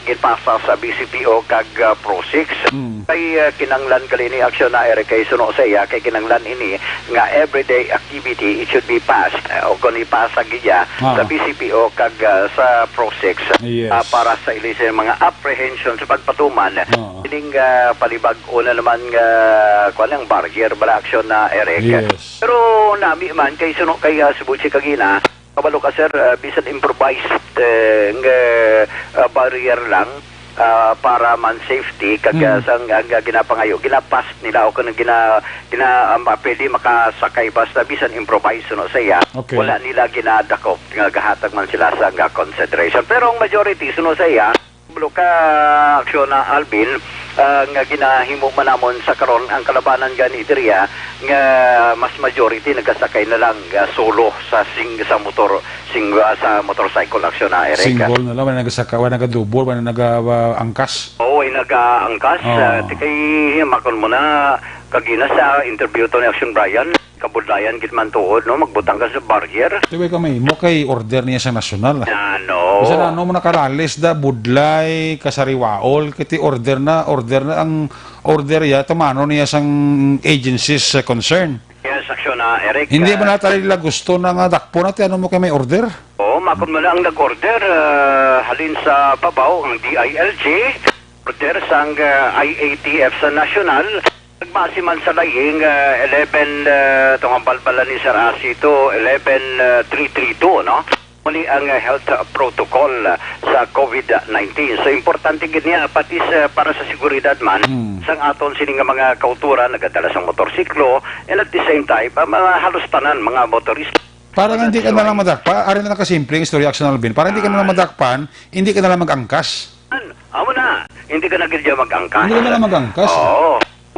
ginpasa sa BCPO kag Pro 6 kay kinanglan gali ni aksyon na Eric kay suno sa iya kay kinanglan ini nga everyday activity it should be passed o kung ipasa giya sa BCPO kag sa Pro 6 Yes. para sa ilisin mga apprehension sa pagpatuman ining palibag-o na naman kuan ang barrier bala aksyon na Eric. Yes. Pero nami man kay suno kay Subuchi kagina kabalo ka sir bisan improvised barrier lang para man safety kag sang ginapangayo ginapas nila o kun pwede makasakay basta bisan improvise no saya wala nila ginadakop nga gahatag man sila sa consideration pero ang majority suno saya kabalo ka aksyon na Alvin nga ginahimo man namon sa karon ang kalabanan gani diriya nga mas majority nagasakay na lang solo sa motorcycle action na Eric. Single na lang, wala nagasaka, wala nagadubol, wala nagaangkas. Oo, ay nagaangkas. Tikay makon mo na kagina sa interview to ni Action Brian, kabudlayan gitman tuod, no? Magbutang ka sa barrier. Tiway kami, mo kay order niya sa nasyonal. Ano? Bisa na, mo nakaralis da, budlay, kasariwaol, kiti order na ang order ya, tumano niya sang agencies concern. Yes, Action na Eric. Hindi ba natin nila gusto na nga dakpo natin, ano mo kay may order? Oo, makon mo na ang nag-order, halin sa babaw, ang DILG, order sang IATF sa nasyonal, nagbase man sa laying 11 itong ang balbala ni Sir Asito 11332 no muli ang health protocol sa COVID-19 so importante gid niya pati para sa seguridad man sang aton sini nga mga kauturan nagadala sa motorsiklo and at the same time mga halos tanan mga motorista parang hindi ka na lang madakpa ari na nakasimple ang story Action Alvin parang hindi ka na lang madakpan hindi ka na lang mag-angkas amo na hindi ka na gid mag-angkas hindi ka na lang mag-angkas oo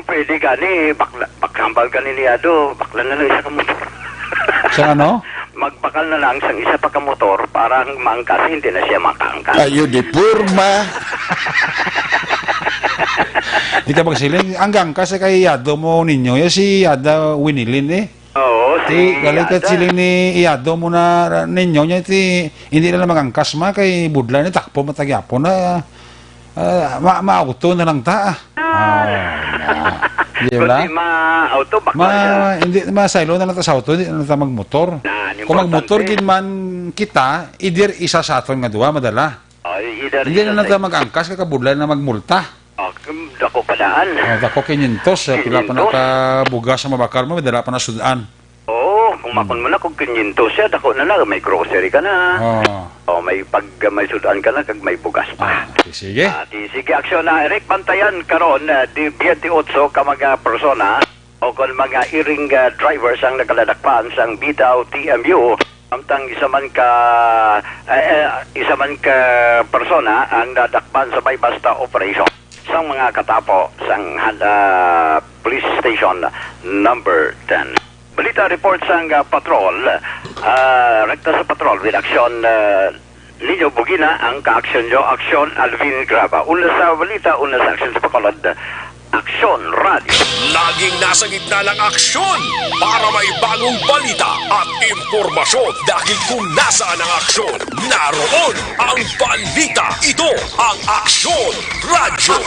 pwede ka ni bakhambal ka ni Liado bakla na lang isa ka motor sa ano? Magbakal na lang sa isa pa ka motor para maangkas, hindi na siya makaangkas. Ayo di purma. Di ka magsiling, anggang kasi kay Yado mo ninyo, yung si Yada winilin eh. Oo, si Galikat siling ni Yado mo na ninyo niya, hindi na lang magangkas ma, kay Budla ni takpo matagyapo na, ma-auto na lang ta. Di ba? Kundi ma-auto, bakla hindi masaylo na lang ta sa auto, hindi na lang ta magmotor. Kung magmotor gin man kita, idir isa sa aton nga duwa madala. Hindi na lang ta mag-angkas, kakabudla na magmulta. Dako padaan. Dako 500, pila pa nakabugas sa mabakar mo, madala pa na sudan. Kung makon mo na kung 500 siya, dako na lang, may grocery ka na. May may sudan ka na, kag may bugas pa. Sige. Sige, aksyon na, Eric, pantayan karon di 28 ka mga persona o kung mga iring drivers ang nakaladakpan sang Bitaw TMU amtang isa man ka persona ang nadakpan sa may basta operation sang mga katapo sang police station number 10. Balita report sang patrol, rekta sa patrol with action Lino Bugina ang ka-aksyon nyo, Aksyon Alvin Graba. Una sa balita, una sa aksyon sa pakalad, Aksyon Radio. Laging nasa gitna ng aksyon para may bagong balita at impormasyon dahil kung nasaan ang aksyon, naroon ang balita. Ito ang Aksyon Radio.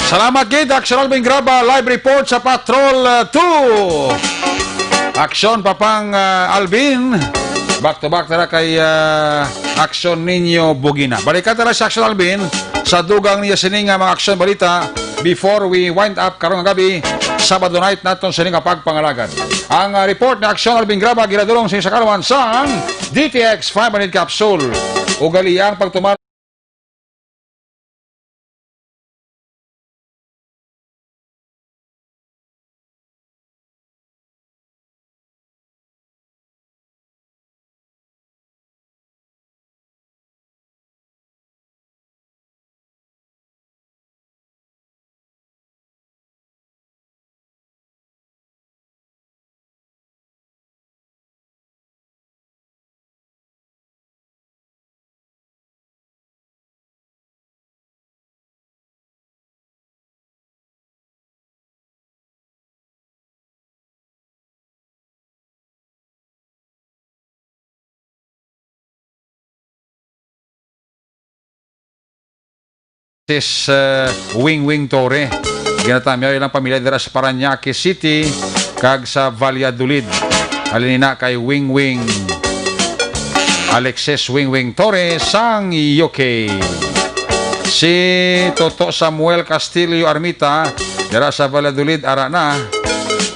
Salamat gid Action Alvin Graba, live report sa Patrol 2. Aksyon Papang Alvin. Back to back tara kay Aksyon Ninyo Bugina. Balikan tara sa Action Alvin sa dugang niya sining mga aksyon balita before we wind up karong gabi Sabado night naton sining pagpangalagan. Ang report ni Aksyon Alvin Graba giradulong sa karon sang DTX 5-minute capsule. Ugali ang pagtumar Sis Wing Torre. Ginatamyaw ilang pamilya dira sa Parañaque City kag sa Valladolid. Alinina kay Wing Alexis Wing Torre sang UK. Si Toto Samuel Castillo Armita dira sa Valladolid ara na.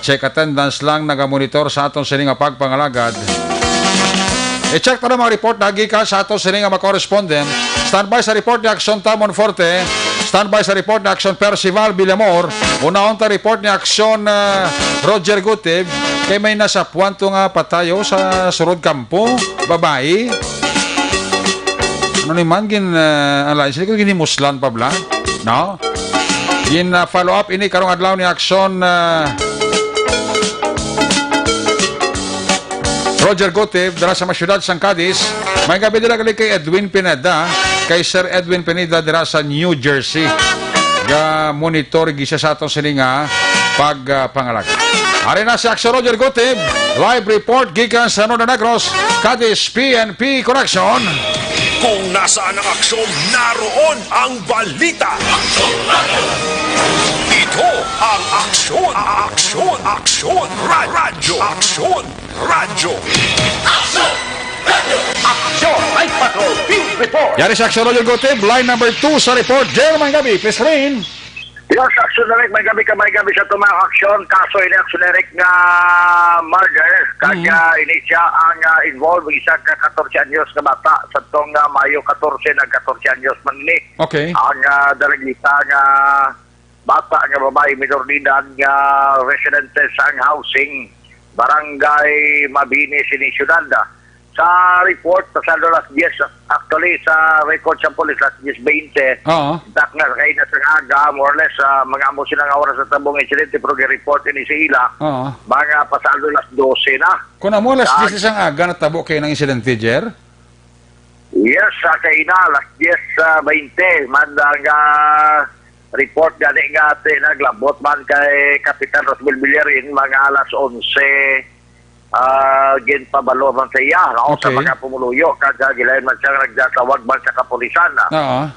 Check attendance lang nagamonitor sa aton sini nga pagpangalagad. I-check na mga report na gikan sa aton sini nga correspondent. Standby sa report ni Aksyon Tamon Forte. Standby sa report ni Aksyon Percival Villamor. Una ta report ni Aksyon Roger Gutib. Kay may nasa puwanto nga patayo sa Surod Kampo. Babae. Ano naman alay sila ko ginimuslan pa bla? No? Follow up ini karong adlaw ni Aksyon Roger Gutib dara sa masyudad sang Cadiz. May gabi dira kay Edwin Pineda, kay Sir Edwin Pineda dira sa New Jersey. Ga monitor gisa sa aton sini nga pagpangalag. Ari na si Aksyon Roger Gutib, live report gikan sa Northern Negros, Cadiz PNP Correction. Kung nasaan ang aksyon, naroon ang balita. Ito ang Aksyon Radyo. Action Night Patrol Field Report. Yari si Aksyon Roger Gutib, line number 2 sa report. Jeremy Gabi, please rin. Yes, Aksyon Eric, may gabi sa tumang aksyon. Kaso ini Aksyon Eric nga murder. Kaya ini siya ang involved isa ka 14 anyos na bata sa tong Mayo 14 na 14 anyos man ni. Okay. Ang dalagita nga bata nga babae minor de edad nga residente sa housing Barangay Mabini, Sini Ciudad. Sa report sa alas 10, actually sa record sa polis alas 10:20, dak na kay na sa aga, more or less, mga amo sila nga oras sa tabong insidente, pero report ini sa ila, mga pasado alas 12 na. Kung amo alas 10 isang aga natabo kayo ng insidente, Jer? Yes, kay na alas 10:20, mandang report gani nga naglabot man kay Kapitan Rosbel Villarin, mga alas 11, ginpabalo man sa iya sa mga pumuluyo kada gilayan man siya nagdatawag man sa kapulisan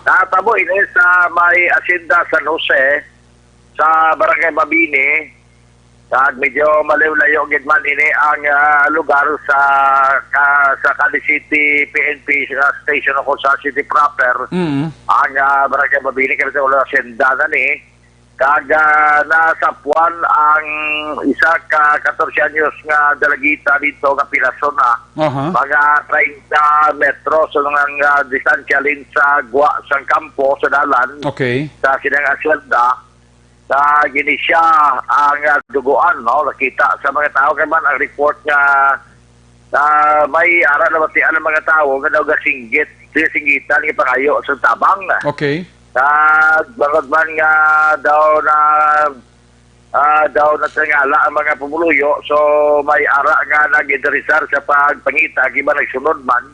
natabo ini sa may asinda San Jose sa Barangay Mabini kag medyo malayo-layo gid man ini ang lugar sa Cadiz City PNP station o sa city proper ang Barangay Mabini kay sa asinda na ni kaga nasapuan ang isa ka 14 anyos nga dalagita dito nga Pilason na mga 30 metros sa nga distansya lin sa Gua sang kampo sa dalan sa sinang asyenda sa gini siya ang duguan nakita sa mga tao kay man ang report nga may ara na batian ang mga tao nga daw singgitan nga pangayo sa tabang bangod man nga daw na tingala ang mga pumuluyo so may ara nga nag-interesar sa pagpangita giba nagsunod man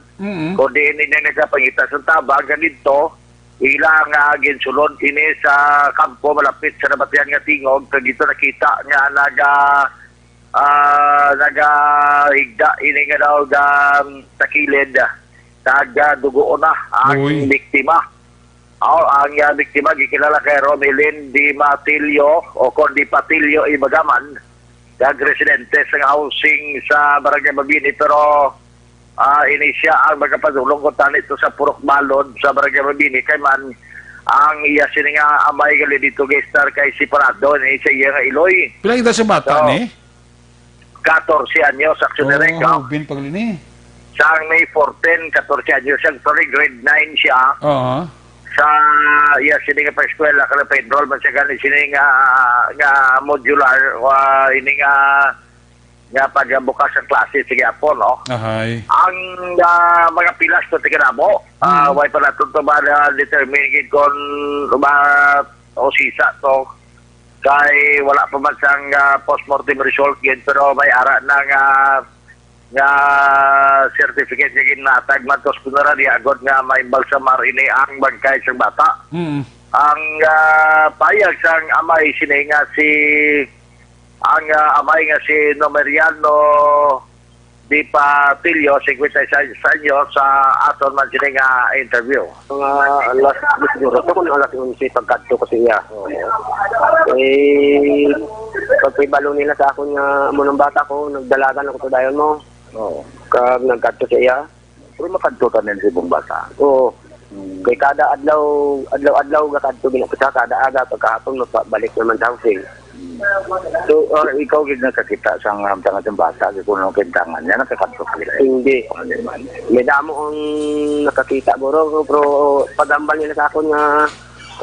kundi ini nagpangita sa tabang ganito ilang ginsulod ini sa kampo malapit sa nabatian nga tingog kag dito nakita nga nagahigda ini nga daw takilid dugo na ang biktima. Ang biktima gikilala kay Romelin Di Matillo o Condi Patillo Ibagaman, residente sa housing sa Barangay Mabini pero ini siya ang magkapadulong ko ito sa Purok Balod sa Barangay Mabini kay man ang iya sini nga amay gali dito gestar kay si Parado ni sa iya nga Iloy. Pila kita sa bata ni? 14 anyos aksyonerek. Bin paglini. Sa May 14, 14 anyos actually grade 9 siya. Sa sini nga pa-eskwela kada pa-enroll man siya gani sini nga modular ini nga pagbukas sa klase sige po ang mga pilas to tiganamo way pala to ba determine kon o sisa to kay wala pa man sang post-mortem result yun pero may ara na nga certificate nga ginatag man tos kunara di agad nga may balsamar ini ang bangkay sa bata. Ang payag sang amay sini nga si Nomeriano di pa Tilio, 56 inyo sa aton man sila nga interview. Mga alas siguro ko kung alas 11 pagkadto ko siya. Pagpibalo nila sa akon nga munong bata ko, nagdalagan ako to dayon mo. Oo. Kag nagkadto siya. Pero makadtutan din si ibang bata. Oo. Kay kada adlaw gakadto gina sa kada aga pagkahapon balik naman sa housing. So, ikaw gid nakakita sa ng bata, kung anong kintangan niya, nakakadto ka nila. Hindi. May damo ang nakakita bro, pero padambal nila sa akon nga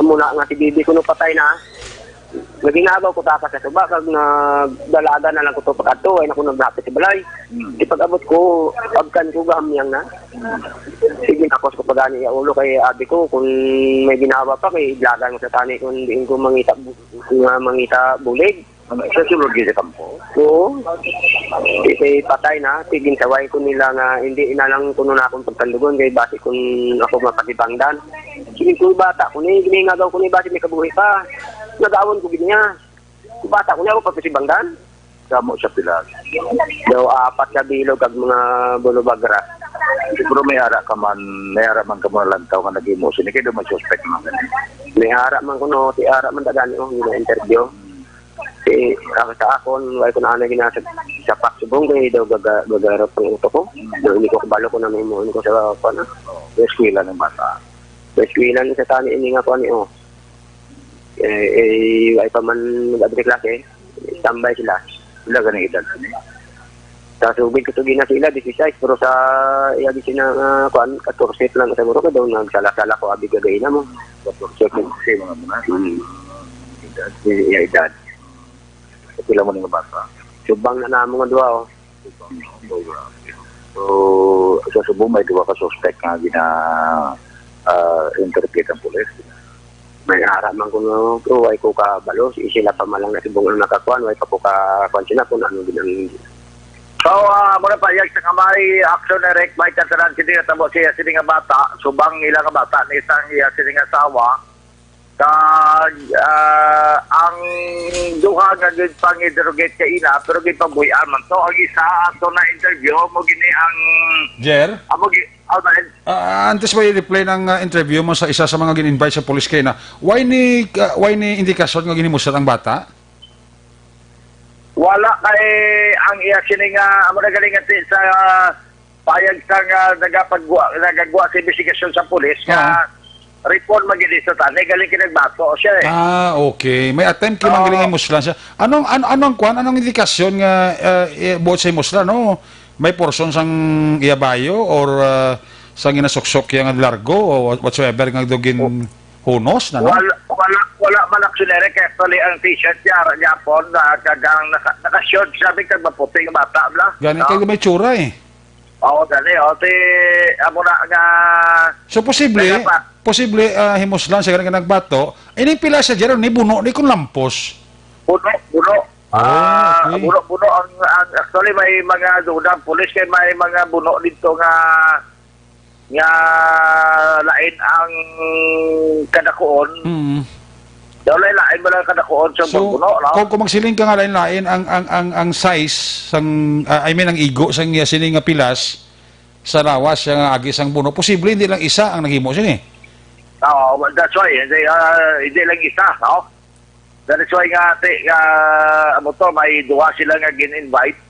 muna nga si bibi ko no patay na. Naginagaw ko taka sa suba kag nagdalaga na lang ko to pagadto ay nako naglapit sa balay. Di pag-abot ko agkan ko gamyang na. Sige tapos ko pagani ya ulo kay abi ko kung may ginawa pa kay idlagan ko sa tani kung diin ko mangita bulig. Sa sulod gid sa kampo. Oo. Kasi patay na, tiging saway ko nila nga hindi na lang kuno na akong pagtandugon kay basi kung ako mapatibangdan. Sige ko bata ko ni ginagaw ko ni basi may kabuhi pa. Nagawon ko gid niya. Bata ko niya ako pagpasibangdan. Kamo sa pilas. Daw apat na bilog kag mga bulubagra. Siguro may ara man ka mo lantaw nga nagimo sini kay do may suspect man. May ara man kuno, ti ara man dagani ko nga interview. Sa akon, wala ko na ginasa sa paksubong kay daw gagarap ng uto ko. Hindi ko kabalo ko na may muon ko sa pana. Eskwela ng bata. Eskwela ni sa tani ini nga ko ani oh. Ay pa man mag-abri klase, tambay sila. Sila ganang edad. Sa subig ko na sila 16 pero sa iya di sina kuan 14 lang sa muro ko daw nagsala-sala ko abi gagay na mo. 14 kasi mga muna. Edad. Pila mo ng bata. Subang na namo nga duwa oh. So, sa Subo may duwa ka suspect nga interpret ang pulis. May ara man kuno pero way ko ka balo sila pa malang na subong na nakakuan way pa ko ka kuan sila kung ano din ang So, muna pa, yung sa kamay, action na rek, may kataran sila nga tamo siya sila nga bata, subang ila nga bata, ni isang iya sila nga asawa, ang duha nga gid pang-interrogate ka ina, pero gid pagbuyan man. So, ang isa, ato na interview, mo gini ang... Jer? Antes Antes ba i-replay ng interview mo sa isa sa mga gin-invite sa police kay na, why ni indikasyon nga ginimusat ang bata? Wala kay ang iya sini nga amo nagaling sa payag sa nagagwa sa investigasyon sa pulis nga report magili sa tani galing kinagbato siya eh. Okay. May attempt ki manggaling muslan siya. Anong indikasyon nga buot sa muslan no? May portion sang iyabayo or sang inasuksok yang largo o whatsoever nga dogin hunos na no? Wala man aksyonere kaya actually ang t-shirt niya po na kagang naka-short sabi kag maputi ng bata bla. Gani kay may tsura eh. Oo, gani amo na nga. So posible himuslan sa ganang nagbato, ini pila sa jero ni buno ni kun lampos. Buno. Okay. Buno ang actually may mga duda pulis kay may mga buno dito nga lain ang kadakuon. Daw lain mo lang kadakuon sa buno, no? Kung magsiling ka nga lain ang size sang ang igo sang sining nga pilas sa lawas nga agi sang buno, posible hindi lang isa ang naghimo sini. That's why hindi lang isa, no? That's why nga may duwa sila nga gin-invite.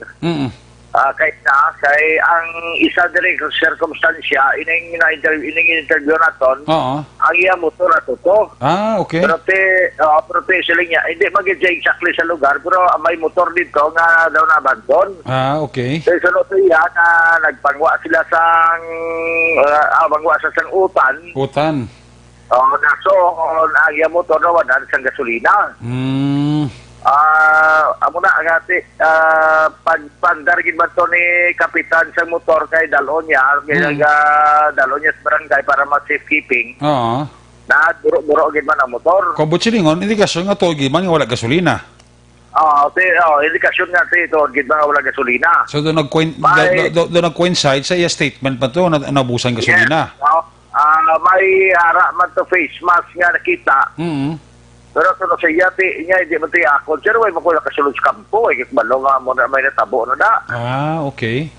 Kay ang isa diri circumstansya ining interview naton ang iya motor ato to. Okay. Pero sila niya hindi mag-jay exactly sa lugar pero may motor dito nga daw na abandon. Okay. So sunod iya na nagpangwa sila sang utan. So ang iya motor na wala sang gasolina. Amo na agati pagpandargin man to ni kapitan sa motor kay dalon niya dalon niya sa barangay para ma-safekeeping. Na duro gid man ang motor. Kung butsilingon indikasyon nga to gid man wala gasolina. Indikasyon nga to gid man wala gasolina. So do nag-coincide sa iya statement pa to na nabusan gasolina. May ara man to face mask nga nakita. Pero sa siya niya hindi man tiya ako. Pero may makuha kasulod sa kampo. Ikikbalo nga mo na may natabo na da. Okay.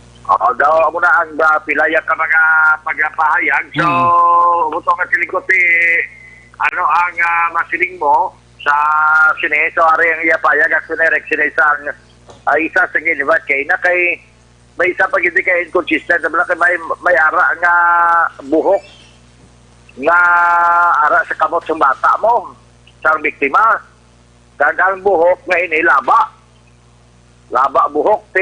daw mo na ang pilaya ka mga pagpahayag. So, buto nga silikot ano ang masiling mo sa sine. So, ari ang iyapayag at sinerek sine sa isa sa ginibat kay na kay may isa pag hindi ka inconsistent kay may ara nga buhok nga ara sa kamot sa bata mo sa biktima. Ang buhok nga inilaba. Laba buhok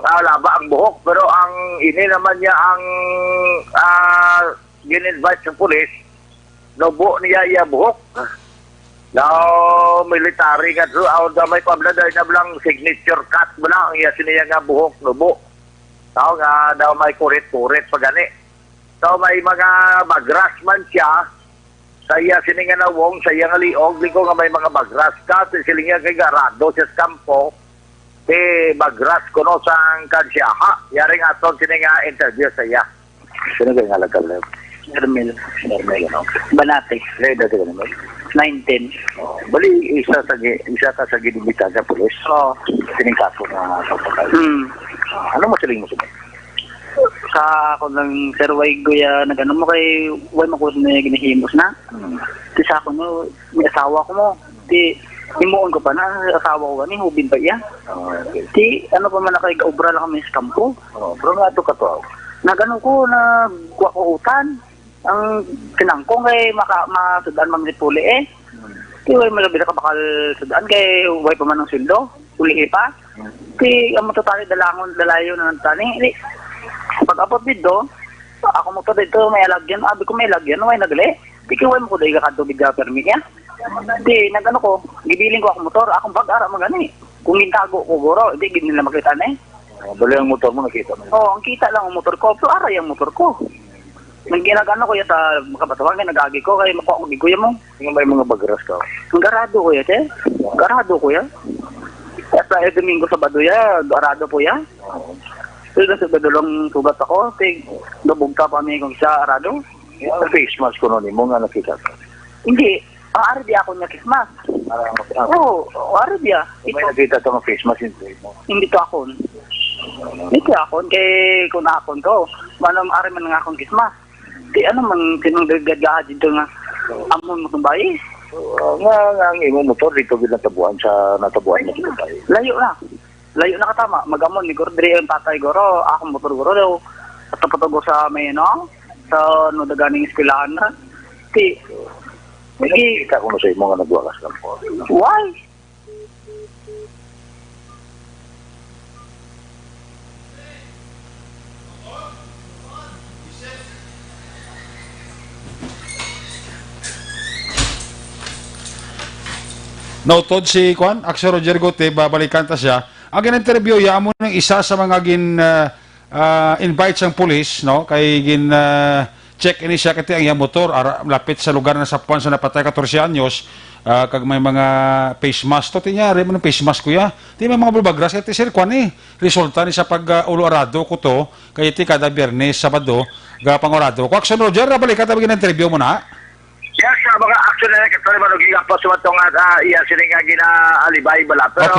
laba ang buhok pero ang ini naman niya ang gin-invite sa pulis nobo niya iya buhok now military nga so may pabla na blang signature cut mo lang iya siniya nga buhok nobo tao nga daw may kurit-kurit pagani so may mga bagras man siya sa iya sininga na wong sa iya nga liog liko nga may mga bagras ka silinga kay garado sa kampo bagras kuno sang kansyaha. Yaring aton sini nga interview sa iya. Sino kaya nga lagal? Hermel, no? Banate. Leda ka naman? 19. Bali, isa ka sa ginibita sa pulis? Oo. Sining kaso na pagpakal. Ano masiling mo sa sa ako ng Sir Waigo ya nagano mo kay way makuha na ginahimos na. Di sa ako no, may asawa ko mo. Di himuon ko pa na asawa ko ni hubin pa iya. Di ano pa man na kay gaobra lang kami sa kampo. Pero nga to kato. Nagano ko na kuha ko utan. Ang kinangkong kay masudan man ni puli Di way malabi ka bakal sudan kay way pa man ng sildo. Uli pa. Di ang matatali dalayo na tani. Pag abot dito, ako mo to dito may alagyan. Abi ko may alagyan, way nagle. Di kay way mo ko dai ka kadto bigla permit niya. Di, nagano ko, gibiling ko akong motor, akong pag-ara magani. Kung gintago ko, guro, hindi nila makita na Bali ang motor mo, nakita mo? Oo, ang kita lang ang motor ko, pero aray ang motor ko. Nang ginagano ko ya sa makabatuhan, nagagi ko, kaya makuha ko giguya mo. Yung may mga bagras ka? Ang garado ko ya, che. Garado ko ya. Kaya sa Domingo Sabado ya, garado po ya. Pero sa badulong sugat ako, nabugta pa may kong sa arado. Yung face mask ko nun, mo nga nakita ka? Hindi. Ang arabi ako niya Christmas. Oo, arabi may nakita ito ng face mask mo? Hindi to akon. Hindi to akon. Kaya kung akon ko, manong arabi man nga akong Christmas. Di ano man, sinong gagaha dito nga amon mo itong bayi. Nga ang imo motor dito natabuhan sa natabuhan na dito bayi. Layo na katama. Magamon ni Gordre yung tatay goro. Akong motor goro daw. Patapatago sa may sa daganing eskwelahan na. Di, nakikita ko na sa imo nga nagwakas lang po. Why? Nautod si Kwan, Axel Roger Gote, babalikan ta siya. Ang gin-interview ya mo ng isa sa mga invite sang pulis, no? Kay check ini siya kati ang iyang motor lapit sa lugar na sapuan sa napatay 14 anyos kag may mga face mask to tinyari mo ng face mask kuya ti may mga bulbagras kati sir kwan resulta ni sa pag ulo-arado ko to kay ti kada Biyernes Sabado ga pangorado ko Action Roger balik ka tabigin interview mo na. Yes, mga action na katulad man og pa sa tong iya sini nga gina-alibay bala pero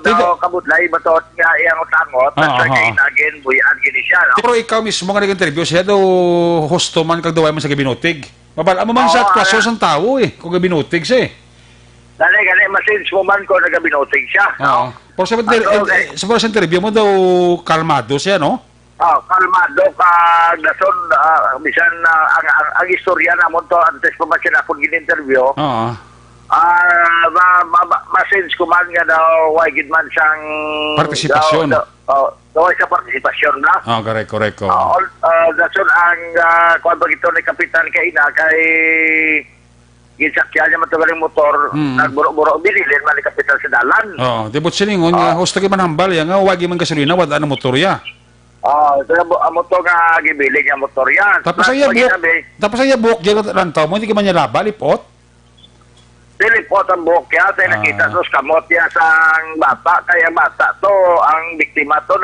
daw kabutlay bato nga iyang utangot sa kay nagin buyan gini siya no. Pero ikaw mismo nga nag-interview siya daw hosto man kag daway man sa gibinutig. Babala mo man sa atwasyon sa tao kung gibinutig siya Gani message mo man ko nagabinutig siya. Oo. Pero sa interview mo daw kalmado siya no? Kalmado dason bisan ang istorya na mo to antes pa man siya na gin-interview. Message ko man nga daw why gid man siyang partisipasyon. Daw sa partisipasyon na. Correct. Dason ang kuan bagito ni Kapitan Kaina kay gisakyan niya matugaling motor nagburo-buro binilin man ni Kapitan sa dalan. Dibot siningon nga hosta kay manambal ya nga wagi man gasolina wala na motor ya. Ang motor nga gibilig ang motor yan. Tapos ay buhok dyan rantaw mo, hindi ka man niya laba, lipot? Lipot ang buhok yan, tayo nakita sa kamot yan sa bata, kaya bata to, ang biktima to,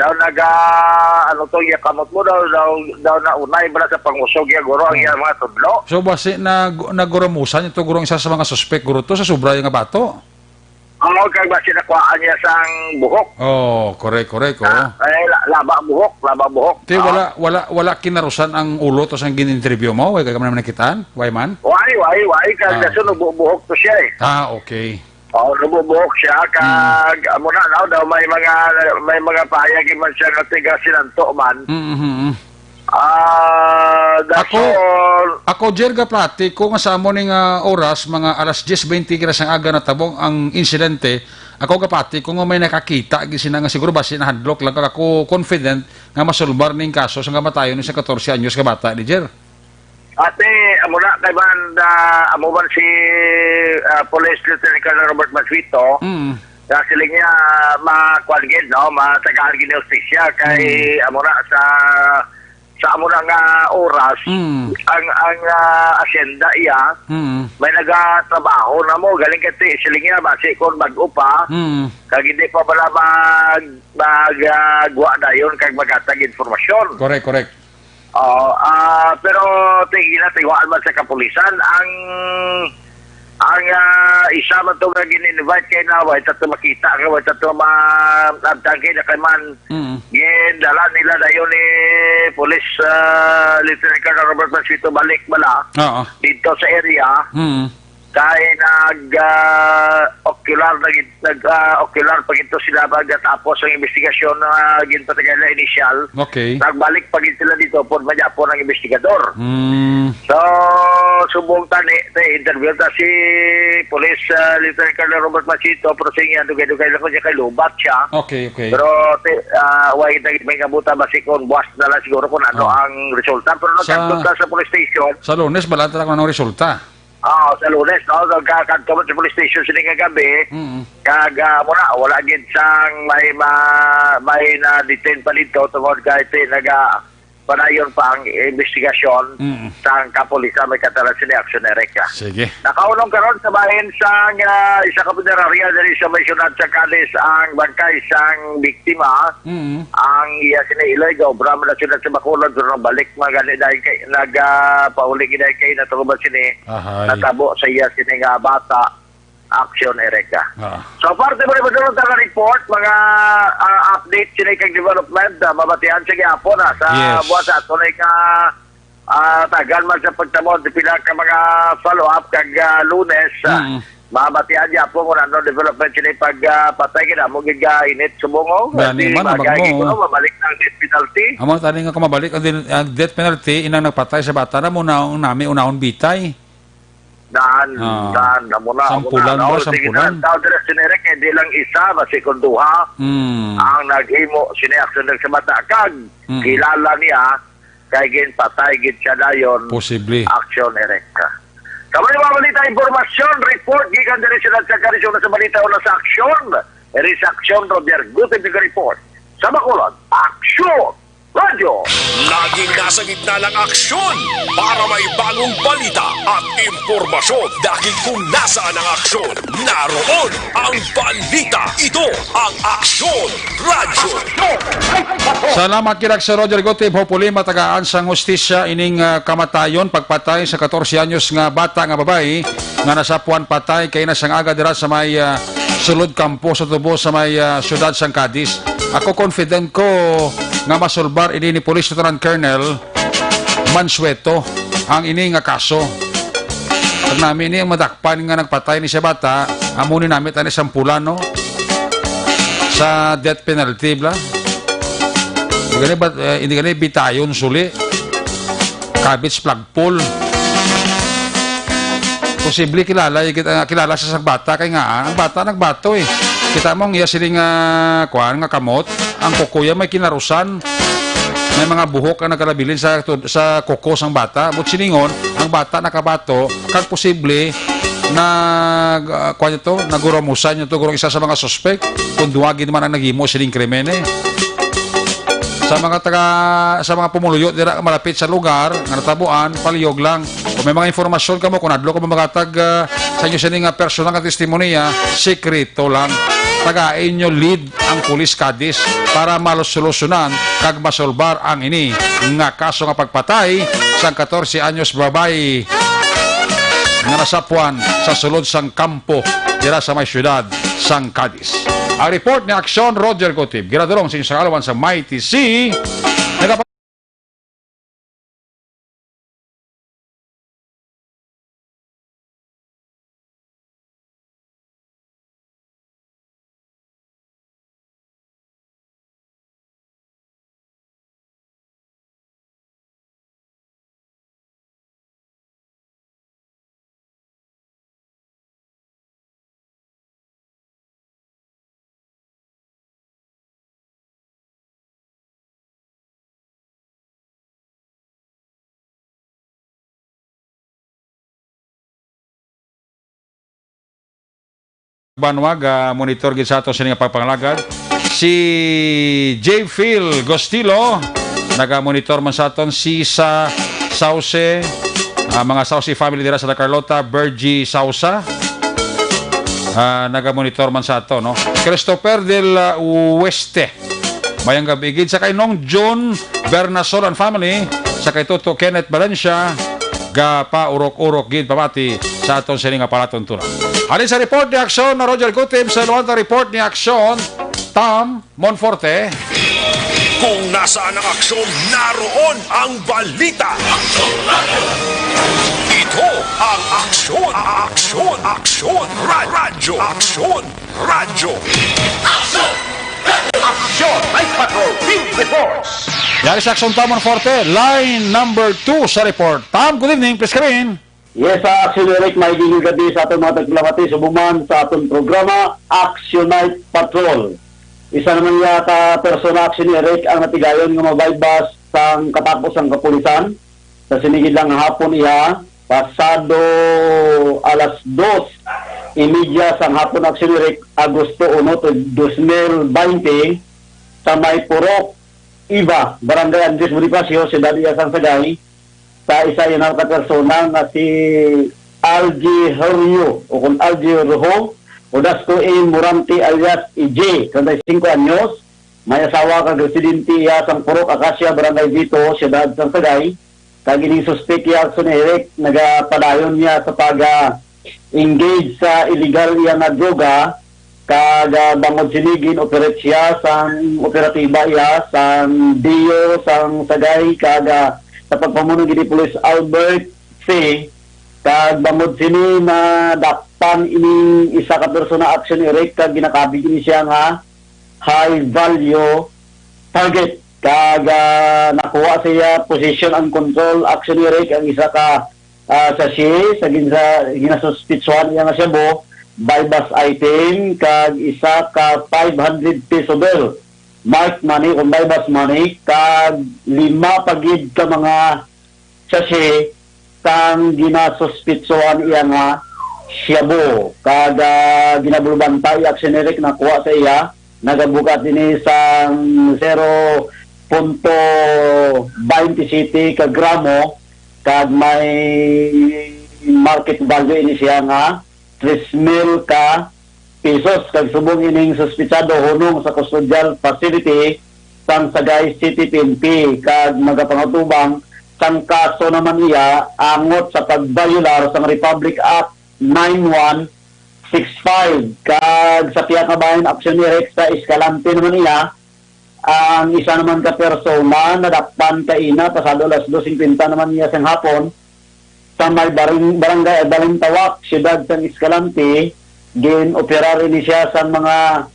ano to, yung kamot mo, daw naunay ba sa pangusog yan, guro, ang yan mga tudlo. So, basi naguramusan ito, guro, isa sa mga suspect, guro to, sa sobra yung bato? Oo, kag ba sinakwaan niya sang buhok. Oh, correct. Laba buhok. Te, wala kinarusan ang ulo to sang gin-interview mo? Way kag man nakitaan? Way man? Why, kag nabubuhok to siya eh. Okay. Nabubuhok siya, kag amo na daw may mga pahayag man siya nga tiga sinanto man. Ako Jerga Plati, kung sa mo ning oras, mga alas 10:20 kiras ang aga na tabong ang insidente, ako kapati, kung may nakakita, gisina nga siguro ba sinahadlok lang, ako confident nga masulbar ning kaso sa kamatayon sa 14 anyos ka bata, di Jer? Ate, amo na, kay amo man si Police Lieutenant Colonel Robert Masvito, kasi niya makualgid, no? Matagaan gini justisya, kay amo na sa amo na nga oras, ang asyenda iya, may nagatrabaho na mo, galing kati, siling niya, basi kung bago pa, kag hindi pa pala magwa na yun, kag magatag informasyon. Correct. Pero tiwaan man sa kapulisan, ang isa man ito nga gin-invite kay na, way tato makita ka, way tato maabtang kay na kay man, gindala nila na yun ni Police Lieutenant Colonel Robert Masvito balik bala, dito sa area, kay nag-ocular pag ito sila tapos ang investigasyon na ginpatagal na initial. Okay. Nagbalik pag sila dito po magyapon ang investigador. So, subong tani, interview ta si Police Lieutenant Colonel Robert Masvito, pero siya dugay-dugay lang ko siya kay lubat siya. Okay. Pero way may kabuta ba si kon buwas na lang siguro kung ano ang resulta. Pero nagkakita sa police station. Sa Lunes, balata lang ng resulta. Sa Lunes, no? Nagkakita sa police station sila nga gabi. Kag wala gid sang may na-detain pa dito tungod kahit panayon pa ang investigasyon sa kapulisan may katalan sila Action Erika. Sige. Nakaunong karon sa bahin sang isa ka punerarya dali sa may syudad sa Cadiz ang bangkay sang biktima. Ang iya sinailoy obra man na syudad sa Bacolod pero balik magani dahil kay nagapauli gid kay naturuban sini natabo sa iya sini nga bata Action Erika. So parte mo rin ang report, mga update sila kang development, mabatihan sa gihapon sa buwan sa ato na tagal man sa pagtamod, pila ka mga follow-up kag Lunes, mabatihan gihapon kung ano development sila pagpatay kita mo init subungo. Gani man, mabalik ang death penalty. Amo tani nga kumabalik ang death penalty, inang nagpatay sa bata na muna unahon bitay. Dan muna sampulan ba sampulan tao dire sinerek hindi lang isa basi kun duha ang naghimo sini action sa mata kag kilala niya kay gin patay gid siya dayon posible Action Erika. Kamay mabalita informasyon report gikan dire sa karisyon sa balita o sa aksyon Action Roger Guten report sa Bacolod Action Radio. Laging nasa gitna ng aksyon para may bagong balita at impormasyon. Dahil kung nasaan ang aksyon, naroon ang balita. Ito ang Aksyon Radio. Salamat kirak sa Roger Gotib. Hopefully matagaan sang hustisya ining kamatayon pagpatay sa 14 anyos nga bata nga babae nga nasapuan patay kay nasang aga dira sa may sulod kampo sa tubo sa may syudad sang Cadiz. Ako confident ko nga masulbar ini ni Police Lieutenant Colonel Mansueto ang ini nga kaso. Pag namin ini ang madakpan nga nagpatay ni siya bata, amunin namin tani sampulan no sa death penalty bla. Hindi gani bitayon suli. Cabbage flagpole. Posible kilala sa bata kay nga ang bata nagbato eh. Kita mong iya siling nga kamot, ang kukuya may kinarusan, may mga buhok ang nagkalabilin sa kukos ng bata. But siningon, ang bata nakabato, kag posible na naguramusan yung gurong isa sa mga suspect, kung duwagin man ang naghimo siling krimene. Sa mga pumuluyo dira malapit sa lugar nga natabuan paliyog lang kung may mga informasyon kamo kung adlo ko magatag sa inyo sining personal nga testimonya sekreto lang tagain nyo lead ang Police Cadiz para malusolusunan kag masolbar ang ini nga kaso nga pagpatay sa 14 anyos babae nga nasapuan sa sulod sang kampo dira sa may syudad sang Cadiz. Ang report ni Aksyon Roger Cotib, ginadurong sa inyong kalawan sa Mighty C. Banwag, monitor gid sa ato sa nga pagpangalagad. Si J. Phil Gostilo, naga-monitor man sa aton. Si sa Sauce, mga Sauce family dira sa Carlota, Bergie Sausa, naga-monitor man sa ato, no? Christopher del Ueste, mayang gabi gid sa kay Nong John Bernasol and family, sa kay Toto Kenneth Valencia, gapa urok-urok gid pamati sa aton sa nga palatuntunan. Alin sa report ni Aksyon na Roger Cotib, sa luwan na report ni Aksyon Tom Monforte. Kung nasaan ang aksyon, naroon ang balita. Ito ang aksyon, aksyon, aksyon, radyo, aksyon, radyo. Aksyon! Night Patrol Field Reports! Yari sa Aksyon Tom Monforte, line number 2 sa report. Tom, good evening, please come in. Yes, Action Eric, may digil gabi sa atong mga taglamati, subuman sa atong programa, Action Night Patrol. Isa naman niya ka persona Action Eric ang natigayon ng mabaybas sa katapos ang kapulisan. Sa sinigid lang hapon iya, pasado alas 2:30 sa hapon Action Eric, Agosto 1, 2020, sa may Purok, Iba, Barangay Andres Bonifacio, Ciudad Isang Sagay, sa isa yun ang persona na si Algie Herrio o kung Algie Rojo o Dasco A. Muranti alias EJ, 35 anyos, may asawa kag residente iya sang Purok Acacia, Barangay Vito, Ciudad San Sagay. Kag ining suspect iya Action Eric, nagapadayon niya sa pag-engage sa illegal iya na droga, kag bangod sinigin operate siya sang operatiba iya sang Dio sang Sagay, kag sa pagpamuno gini Police Albert C. Kag bangod sini na dakpan ini isa ka persona Action Eric, kag ginakabig ini siya nga high value target, kag nakuha siya position and control Action Eric ang isa ka sachet sa ginasuspitsuhan niya nga siya bo buybus item, kag isa ka 500 peso bill marked money o buybus money, kag 5 pagid ka mga sachet kang ginasuspitsuhan iya nga siyabo, kag ginabulbantay Action Eric nakuha sa iya, nagabukat din isang 0.27 ka gramo, kag may market value ini siya nga 3,000 ka pesos, kag subong ining suspitsado hunong sa custodial facility sang Sagay City PNP, kag magapangatubang sang kaso naman iya angot sa pagbayular sang Republic Act 9165, kag sa Piak Kabayan Action Eric sa Escalante naman iya ang isa naman ka persona nadakpan ka ina pasado alas 2:50 naman iya sang hapon sa may barangay Balintawak, Siyudad sang Escalante. Gin operar ini siya sa mga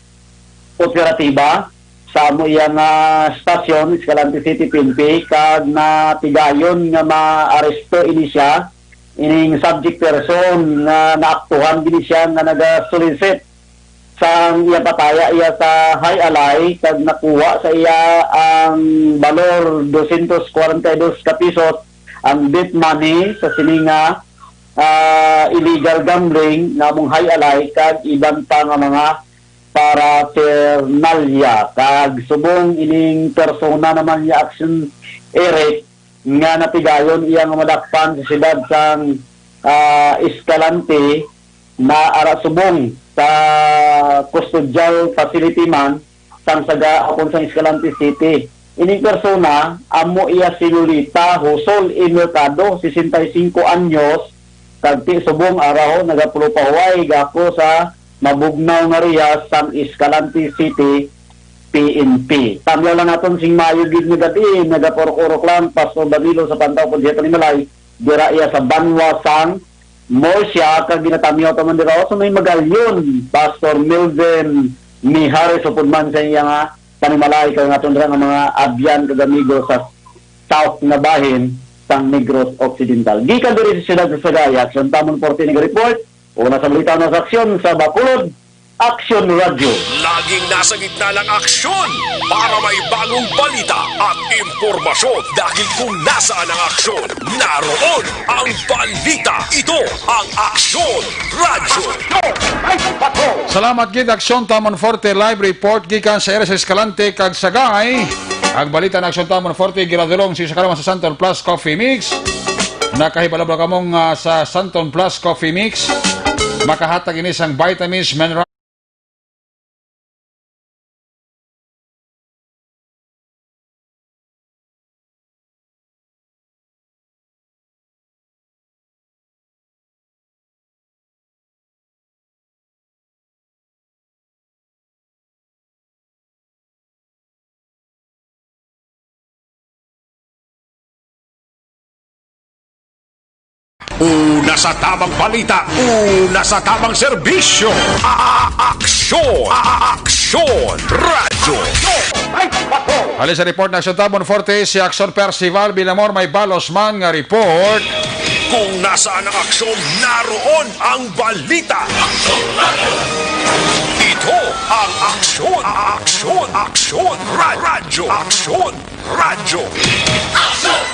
operatiba sa amo iya nga stasyon Escalante City PNP, kag na tigayon nga maaresto ini siya ining subject person nga naaktuhan gini siya nga naga-solicit sa iya pataya iya sa high alay, kag nakuha sa iya ang balor 242 ka pisos ang bet money sa sininga illegal gambling na mong high alay, kag iban pa nga mga paraphernalia, kag subong ining persona naman ni Action Eric nga natigayon iya nga madakpan sa siyudad sang Escalante na ara subong sa custodial facility man sang saga akon sang Escalante City. Ining persona amo iya si Lolita Husol E. Mercado, 65 anyos, kag ti subong araw nagapulo pahuway gapo sa Mabugnaw nga riya San Escalante City PNP. Tamlaw lang naton sing mayo gid nga gabi, nagaporok-orok lang Pastor Danilo sa Pantaw Pudjeto ni Malay, dira iya sa Banwasang Morsya kag ginatamyaw ta man dira sa may magalyon Pastor Milden Mihares upod man sa iya nga panimalay kag naton dira nga mga abyan kag amigo sa South nga bahin sang Negros Occidental. Gikan diri sa siyudad sa Sagayat, sa Tamon 40 nga report, una sa balita ng aksyon sa Bacolod, Action Radio. Laging nasa gitna ng aksyon para may bagong balita at impormasyon. Dahil kung nasaan ang aksyon, naroon ang balita. Ito ang Aksyon Radio. Salamat gid Aksyon Tamon Forte live report gikan sa RS Escalante kag Sagay. Ang balita ng Aksyon Tamon Forte giradulong si Sakaraman sa Santon Plus Coffee Mix. Nakahibalabla kamong sa Santon Plus Coffee Mix. Makahatag ini sang vitamins, mineral Una sa tamang balita, una sa tamang serbisyo. Aksyon! Aksyon! Radyo! Halin sa report ng Aksyon Tamon Forte, si Aksyon Percival Bilamor may balos man nga report. Kung nasaan ang aksyon, naroon ang balita. Ito ang Aksyon! Aksyon! Aksyon! Radyo! Aksyon! Radyo! Aksyon!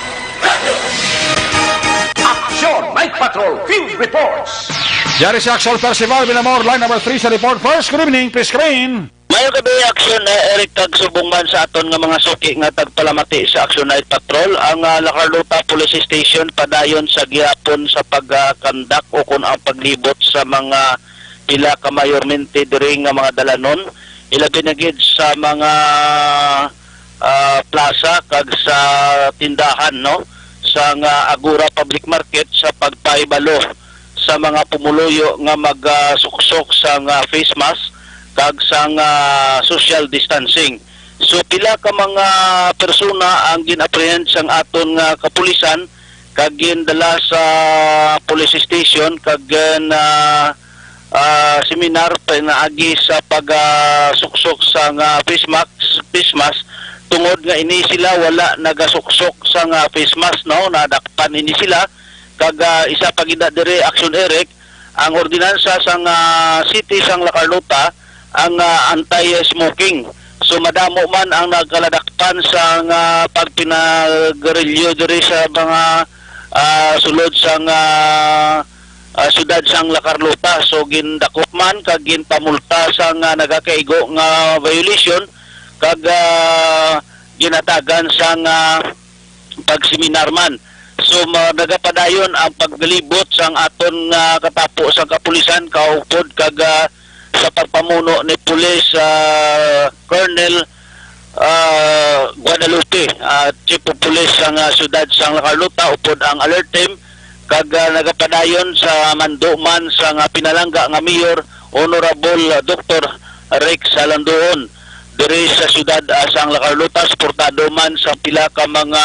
Night Patrol Field Reports. Yari si Aksyon Percival Bilamor, line number 3 sa report. First, good evening, please screen. Mayo kabi Aksyon Eric tagsubong man sa aton nga mga suki nga tagpalamati sa Aksyon Night Patrol. Ang La Carlota Police Station padayon sa gihapon sa pagkandak o kung ang paglibot sa mga pila ka mayormente diri nga mga dalanon. Ilabi na gid sa mga plaza kag sa tindahan, no? Sa nga Agora Public Market sa pagpaibalo sa mga pumuluyo nga magsuksok sa nga face mask kag sa nga social distancing. So pila ka mga persona ang gin-apprehend sang aton nga kapulisan kag gindala sa police station kag seminar pinaagi sa pagsuksok sa nga face mask tungod nga ini sila wala nagasuksok sa nga face mask, no, nadakpan ini sila kag isa pagida dire Aksyon Eric ang ordinansa sa nga city sang La Carlota ang anti-smoking. So madamo man ang nagkaladakpan sa nga pagpinagarilyo dire sa mga sulod sang syudad sang La Carlota. So gindakop man kag ginpamulta sa nga nagakaigo nga violation kag ginatagan sa nga pagseminar man. So nagapadayon ang paggalibot sang aton nga katapo sa kapulisan kaupod kag sa pagpamuno ni Police Colonel Guadalupe, Chief of Police sang syudad sang La Carlota upod ang alert team kag nagapadayon sa manduman sa nga pinalangga nga Mayor Honorable Dr. Rex Salandoon diri sa syudad sang La Carlota. Suportado man sa pila ka mga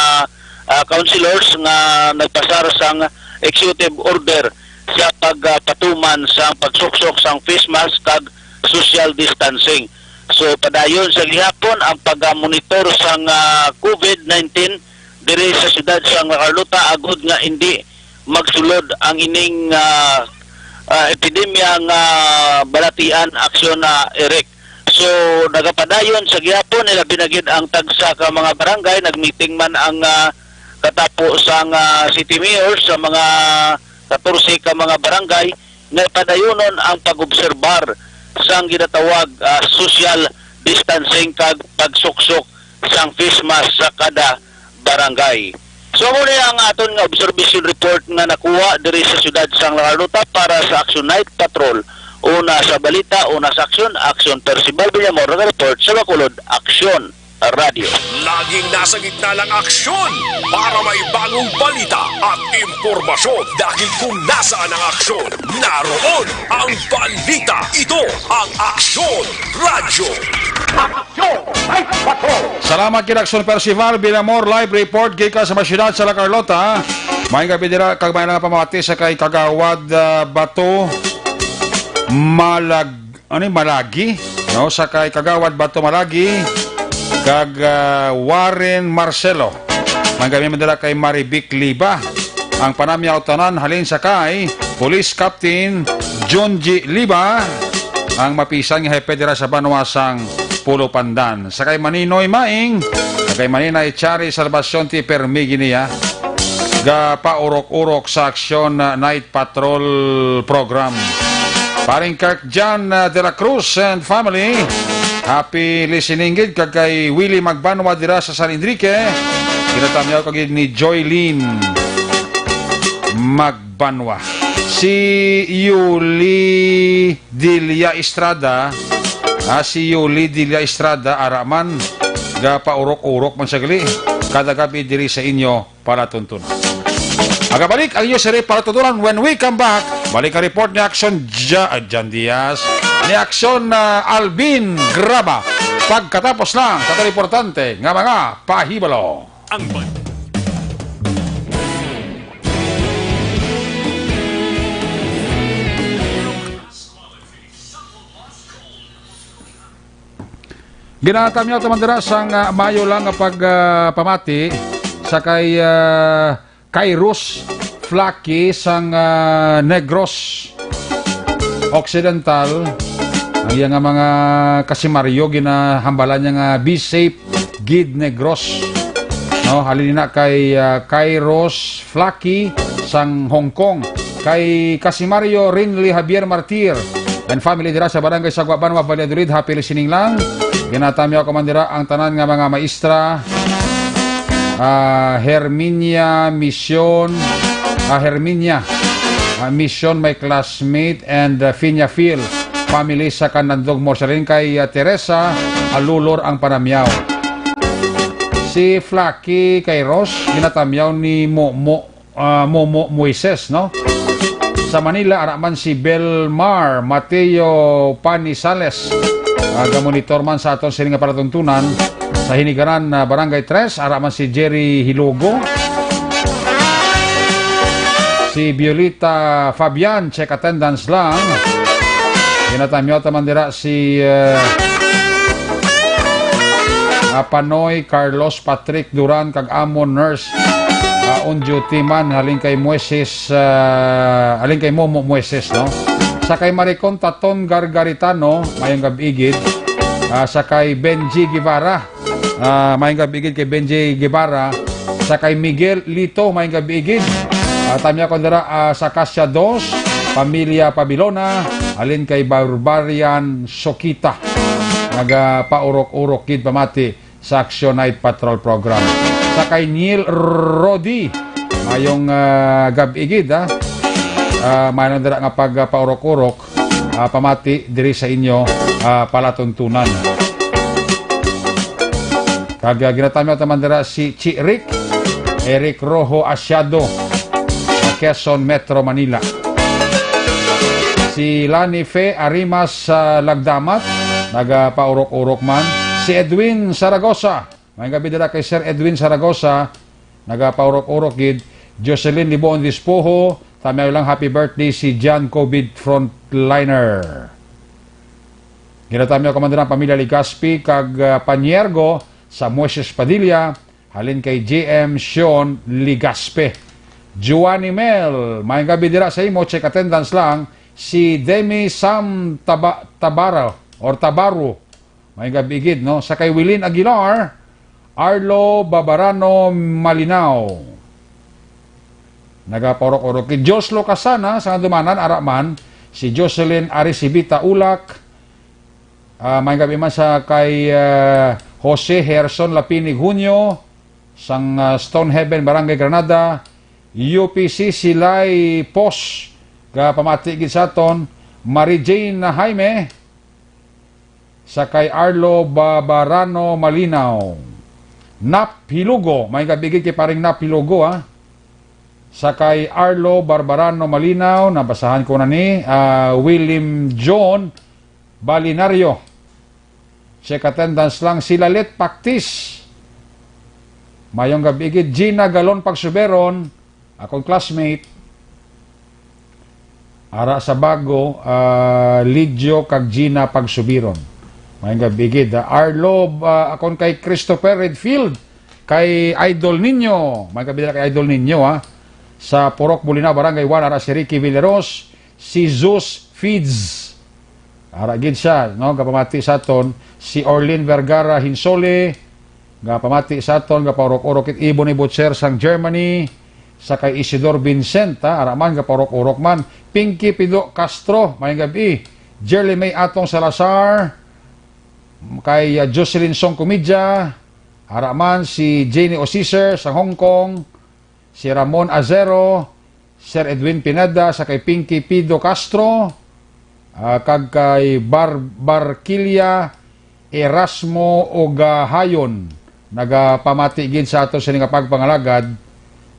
councilors nga nagpasar sang executive order sa pagpatuman sa pagsuksok sang face mask kag social distancing. So padayon sa gihapon ang pag-monitor sang COVID-19 diri sa syudad sang La Carlota agud nga hindi magsulod ang ining epidemya nga balatian Aksyon Eric. So nagapadayon sa gihapon nila binagid ang tagsa ka mga barangay, nagmeeting man ang katapo sang city mayor sa mga 14 ka mga barangay nga padayonon ang pag-obserbar sang ginatawag social distancing kag pagsuksok sang face mask sa kada barangay. So muna ang aton nga observation report nga nakuha diri sa syudad sang La Carlota para sa Aksyon Night Patrol. Una sa balita, una sa aksyon, Aksyon Percival Villamor, report sa Bacolod, Aksyon. Radio. Laging nasa gitna ng aksyon para may bagong balita at impormasyon. Dahil kung nasaan ang aksyon, naroon ang balita. Ito ang Aksyon Radio. Aksyon Night Patrol! Salamat kay Aksyon Percival Bilamor live report gikan sa masyudad sa La Carlota. May gabi dira kag may nga pamati sa kay Kagawad Bato Malagi no sa kay Kagawad Bato Malagi kag Warren Marcelo. May gabi dira kay Maribic Liba. Ang panamyaw tanan halin sa kay Police Captain John G. Liba ang mapisang hepe dira sa Banwasang Pulo Pandan. Sa kay Maninoy Maing, sa kay Maninay Chari Salvacion ti Permigi niya, ga paurok-urok sa Aksyon Night Patrol program. Paring Kirk John de la Cruz and family, happy listening gid kag kay Willie Magbanwa dira sa San Enrique. Ginatamyaw kag ni Joylene Magbanwa. Si Yuli Dilia Estrada, si Yuli Dilia Estrada araman ga paurok-urok man sagli kada gabi diri sa inyo para tuntun. Agabalik ang inyo siri para tutulan when we come back. Balik ang report ni Aksyon Jan Diaz ni Aksyon Alvin Graba. Pagkatapos lang sa importante nga mga pahibalo. Ang Ginatam niya tamandira sang Mayo lang pag pamati sa kay Kairos Flaky sang Negros Occidental. Ang iya nga mga kasimaryo ginahambalan niya nga be safe gid Negros. No, halin na kay Kairos Flaky sang Hong Kong. Kay Kasimario Rinley Javier Martir and family dira sa barangay Sagwa Banwa Valladolid. Happy listening lang. Ginatamyaw komandira ang tanan nga mga maestra Herminia Mission Mission my classmate and Finya Phil family sa Kanandog Morsarin kay Teresa Alulor ang panamyaw. Si Flaky kay Ross ginatamyaw ni Momo Moises no. Sa Manila araman si Belmar Mateo Panisales. Monitor man sa aton sining paratuntunan sa Hinigaran Barangay 3 araman si Jerry Hilogo, si Violeta Fabian check attendance lang. Ginatamyo taman dira si Panoy Carlos Patrick Duran kag Amon Nurse on duty man halin kay Moises halin kay Momo Moises no. Sa kay Maricon Taton Gargaritano, mayang gabigid. Sa kay Benji Guevara, mayang gabigid kay Benji Guevara. Sa kay Miguel Lito, mayang gabigid. Tamya ko dira sa Cassia 2, Pamilya Pabilona, alin kay Barbarian Sokita. Nagapaurok-urok kid pamati sa Aksyon Night Patrol program. Sa kay Neil Rodi, mayong gabigid mayroon dira nga pagpaurok-urok pamati diri sa inyo palatuntunan. Kag ginatamyo taman dira si Chirik Eric Rojo Asyado Quezon Metro Manila. Si Lani Fe Arimas Lagdamat nagapaurok-urok man. Si Edwin Saragosa, may gabi dira kay Sir Edwin Saragosa nagapaurok-urok gid. Jocelyn Libon Dispoho, tamayo lang happy birthday si John COVID Frontliner. Ginatamyo komandante ng pamilya Ligaspi kag Paniergo sa Moises Padilla, halin kay JM Sean Ligaspe. Juani Mel, may gabi dira sa imo, check attendance lang, si Demi Sam Tabaru, may gabi gid, no? Sa kay Wilin Aguilar, Arlo Babarano Malinaw. Nagaporok-orok kay Joslo Kasana sa dumanan araman si Jocelyn Arisibita Ulak. May gabi man sa kay Jose Herson Lapinig Junio sang Stonehaven Barangay Granada. UPC Silay Pos ga pamati gid sa aton. Mary Jane Jaime, sa kay Arlo Babarano Malinaw. Nap Hilugo, may kabigit kay paring Nap Hilugo ha. Sa kay Arlo Barbarano Malinaw, nabasahan ko na ni William John Balinario. Check attendance lang sila Let Paktis. Mayong gabigit Gina Galon Pagsuberon, akong classmate. Ara sa bago, Ligio kag Gina Pagsubiron. Mayong gabigit Arlo, akong kay Christopher Redfield, kay Idol Ninyo. Mayong gabigit kay Idol Ninyo ha. Sa Purok Bulinaw, Barangay 1, ara si Ricky Villaros, si Zeus Feeds. Ara gid siya, no? Gapamati sa aton si Orlin Vergara Hinsole, gapamati sa aton gapaurok-urok it Ibon ni Butcher sang Germany, sa kay Isidor Vincent, ara man gapaurok-urok man, Pinky Pido Castro, mayong gabi, Jerly May Atong Salazar, kay Jocelyn Song Comidja, ara man si Jenny Osiser sang Hong Kong, si Ramon Azero, Sir Edwin Pineda, sa kay Pinky Pido Castro, kag kay Barquilla Erasmo Ogahayon, nagapamati gid sa ato sa nga pagpangalagad,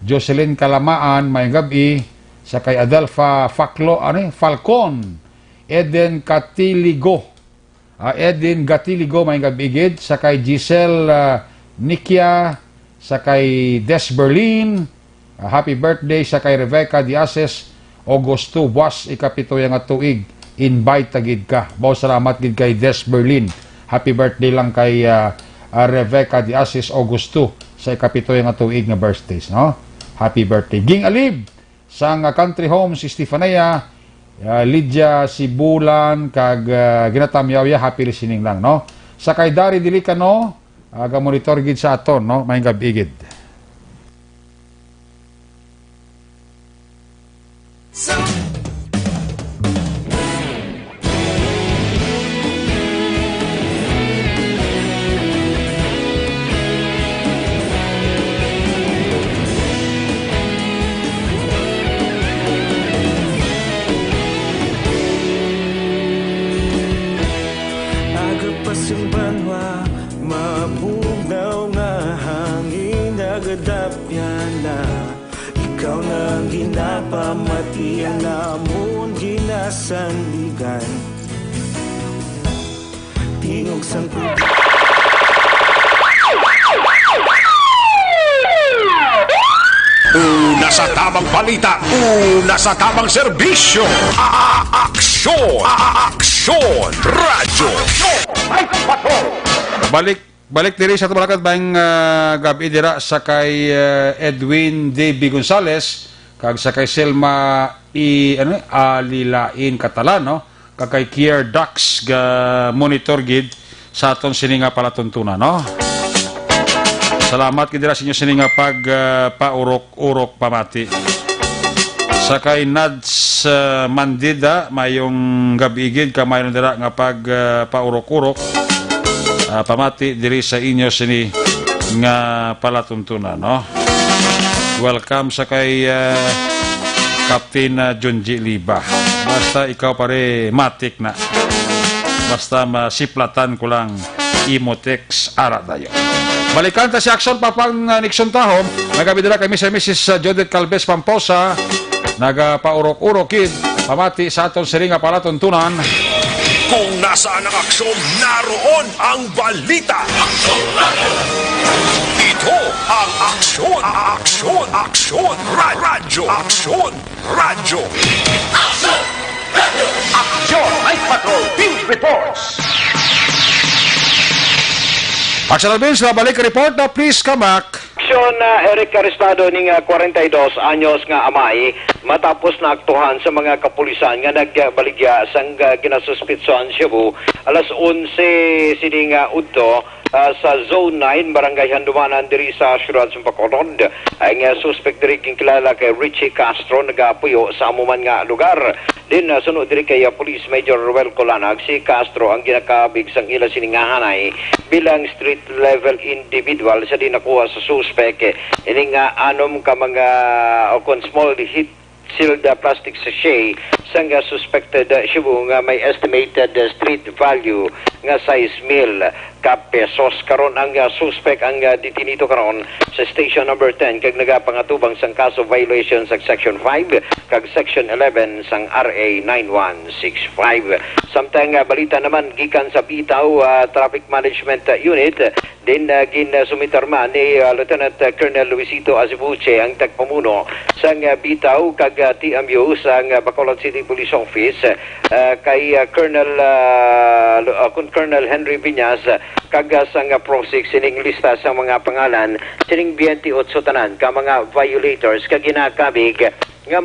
Jocelyn Kalamaan, mayong gabi, sa kay Adelfa Falcon, Eden Gatiligo, mayong gabi gid, sa kay Giselle Nikia, sa kay Des Berlin, happy birthday sa kay Rebecca Diases, Augusto Buas, ikapito yung tuig, invite tagid ka. Bao salamat gid kay Des Berlin. Happy birthday lang kay Rebecca Diases Augusto sa ikapito yung tuig nga birthdays, no? Happy birthday. Ging Alib sang Country Homes Estefania, Lydia Sibulan kag Ginatamyaw, happy listening lang, no? Sa kay Dari Dilicano, ga-monitor gid sa aton, no? May gabi gid. Ikaw na ginapamati ang namon ginasandigan. Tingog sang Una sa tamang balita, una sa tamang serbisyo. Aksyon! Aksyon! Radyo! Balik diri sa tumalakad bang gabi dira sa kay Edwin Davy Gonzales kag sa kay Selma Alilain Catalan, no? Kag kay Kier Dax ga monitor gid sa aton sininga palatuntunan, no? Salamat gid dira sa inyo sininga pag paurok-urok pamati. Sa kay Nads Mandida mayong gabi gid ka mayon dira nga pag paurok-urok. Pamati diri sa inyo sini nga palatuntunan, no? Welcome sa kay Captain Junji Liba. Basta ikaw pare matik na. Basta masiplatan ko lang Imotex ara dayo. Balikan ta si Aksyon Papang Nixon Tahom. Nagabidala kami sa Mrs. Judith Calves Pamposa. Nagapaurok-urok kid. Pamati sa aton siringa palatuntunan. Kung nasaan ang aksyon, naroon ang balita. Ito ang aksyon, aksyon, aksyon, radyo, aksyon, radyo. Aksyon! Radyo! Aksyon! Night Patrol! News Reports! Aksyon Albins, balik report na please come back. Aksyon Eric Aristado ning 42 anyos nga amay matapos na aktuhan sa mga kapulisan nga nagbaligya sang ginasuspitsohan Cebu alas 11 sining udto sa Zone 9 Barangay Handumanan diri sa Syudad Bacolod. Ang suspect diri kilala kay Richie Castro nagapuyo sa amuman nga lugar. Din sunod diri kay Police Major Ruel Colanag, si Castro ang ginakabig sang ila siningahanay bilang street level individual sa dinakuha sa suspect. Ini nga anom ka mga small hit sealed plastic sachet sang suspected Shibu nga may estimated street value nga 6,000 ka pesos. Karon ang suspect ang detinito karon sa station number 10 kag nagapangatubang sang kaso violation sa section 5 kag section 11 sang RA 9165. Samtang balita naman gikan sa Bitaw Traffic Management Unit din sumitarma ni Lieutenant Colonel Luisito Azibuche ang tagpamuno sang Bitaw kag TMU sang Bacolod City Police Office kay Colonel Henry Viñas kag sang prosik sining lista sa mga pangalan sining 28 tanan ka mga violators kag ginakabig nga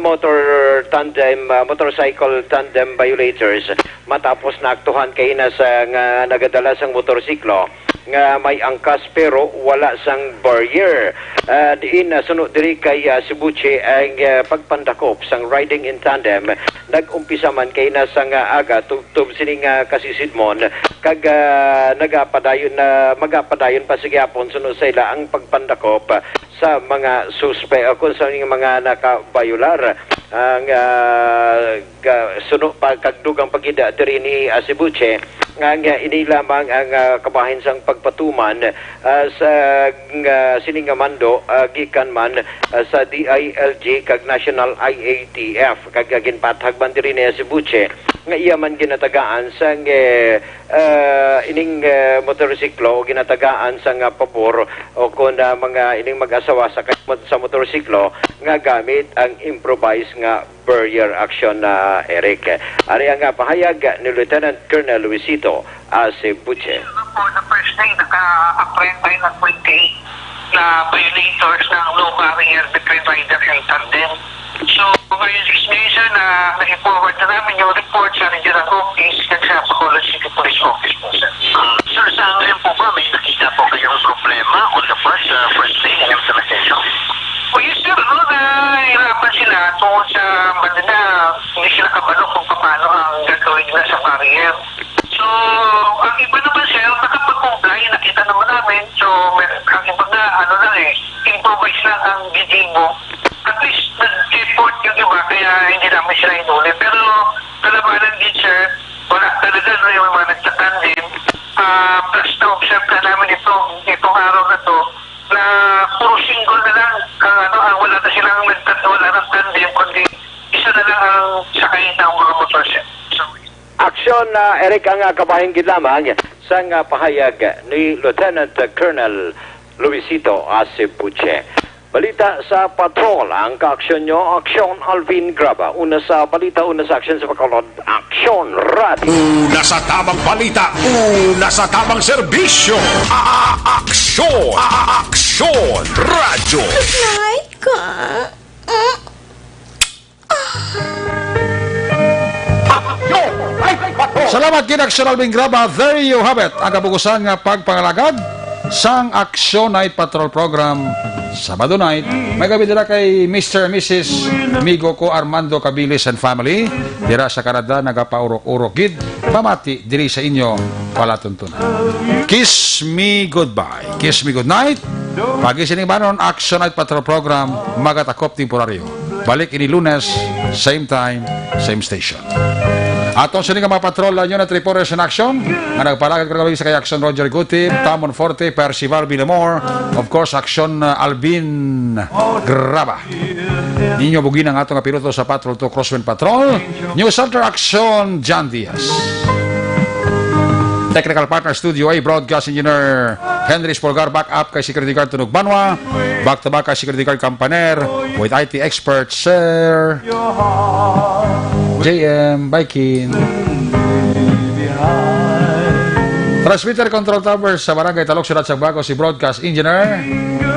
motorcycle tandem violators matapos naaktuhan kay na sa nga nagadala sang motorsiklo nga may angkas pero wala sang barrier. Diin sunod diri kay Sibuche ang pagpandakop sang riding in tandem nag-umpisa man kay na sang aga tubtob sining kasisidmon kag magapadayon pa sa gyapon sunod sa ila ang pagpandakop sa mga suspect kung sa mga nakabayular ang sunod pagkagdugang pagida diri ni Sibuche nga ini lamang ang kabahin sang pagpatuman sa sining mando gikan man sa DILG kag National IATF kag ginpatag man diri ni Sibuche nga iya man ginatagaan sang ining motorsiklo ginatagaan sang pabor o kun mga ining mag-asawa sa motorsiklo nga gamit ang improvised nga barrier action na Eric. Ari ang pahayag ni Lieutenant Colonel Luisito Azibuche. The first day, naka-apprehend tayo ng 28 na violators ng low barrier between rider and tandem. So, ngayon 6 days na na-forward na namin yung report sa Regional Office at sa Bacolod City Police Office po, sir. Sir, sa ngayon po ba may nakita po kayong problema on the first day ng implementation? O yes, sir, nahirapan sila tungkol sa na hindi sila kabalo kung paano ang gagawin nila sa barrier. So, ang iba naman, sir, nakapag-comply, nakita naman namin. So, ang iba na, improvise lang ang gizimo. At least, nag-report yung iba, kaya hindi namin sila inuli. Pero, kalabanan din, sir, wala talaga yung mga nagtatandem. Plus, na-observe na namin itong araw na to, na puro single na lang, wala na silang wala ng tandem, kundi isa na lang ang sakay ng mga motor, sir. So, aksyon na Eric ang kabahing lamang sa pahayag ni Lieutenant Colonel Luisito Azibuche. Balita sa patrol ang kaaksyon nyo, Aksyon Alvin Graba. Una sa balita, una sa aksyon sa Bacolod, Aksyon Radio. Una sa tamang balita, una sa tamang serbisyo. Aksyon! Aksyon Radio. Night ka. Salamat kina Aksyon Alvin Graba. There you have it. Ang kabukusan nga pagpangalagad sang Aksyon Night Patrol Program Sabado night. May gabi dira kay Mr. and Mrs. Migo ko Armando Cabilis and family. Dira sa Canada nagapaurok-urok gid. Pamati diri sa inyo palatuntunan. Kiss me goodbye. Kiss me good night. Pagising banon Action Night Patrol Program magatakop temporaryo. Balik ini Lunes, same time, same station. Atong sining mga patrol nyo na Triporers in Action nga nagpalagad kagabi sa kay Action Roger Guti, Tamon Forte, Percival Villamor, of course Action Alvin Graba. Ninyo bugin ang atong piloto sa Patrol to Crosswind Patrol, New Center Action John Diaz. Technical Partner Studio A, Broadcast Engineer Henry Spolgar, back up kay Security Guard Tunog Banwa, back to back kay Security Guard Campaner, with IT expert Sir JM Baikin. Transmitter Control Tower sa Barangay Talok, Ciudad Sagbago, si Broadcast Engineer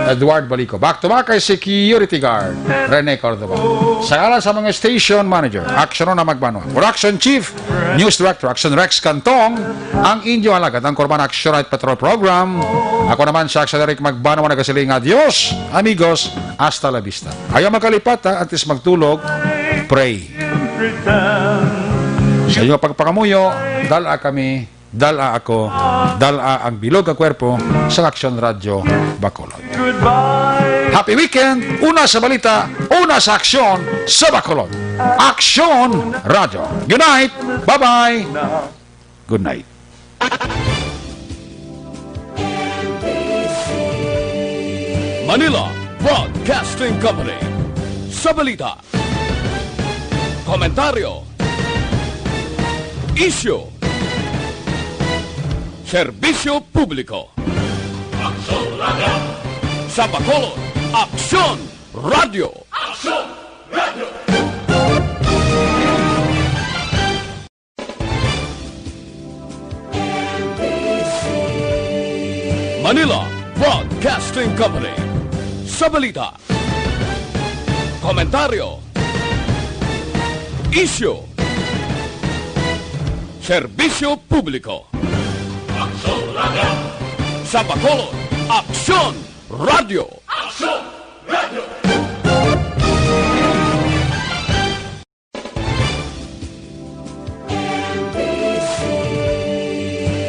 Edward Balico. Back to back kay Security Guard Rene Cordova. Sa ngalan sa mga Station Manager, Action na Magbanwa, Production Chief, News Director, Action Rex Cantong, ang inyo alagad, ang Korban Action Night Patrol Program. Ako naman sa Action Eric Magbanwa, nagasiling adios, amigos, hasta la vista. Ayaw magkalipat ha, at least magtulog, pray. Sa inyo pagpakamuyo, dala kami dala ako, dala ang bilog ka kwerpo sa Aksyon Radio Bacolod. Happy weekend! Una sa balita, una sa aksyon sa Bacolod. Aksyon Radio. Good night! Bye-bye! Good night. Manila Broadcasting Company. Sa balita, komentaryo, issue, serbisyo publiko. Aksyon Radio. Sa Bacolod, Aksyon Radio. Aksyon Radio. Manila Broadcasting Company. Sa balita, komentaryo, issue, serbisyo publiko. Aksyon Radio. Sa Bacolod, Aksyon Radio. Aksyon Radio.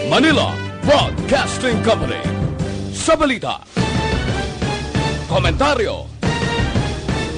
Manila Broadcasting Company. Sa balita, komentaryo,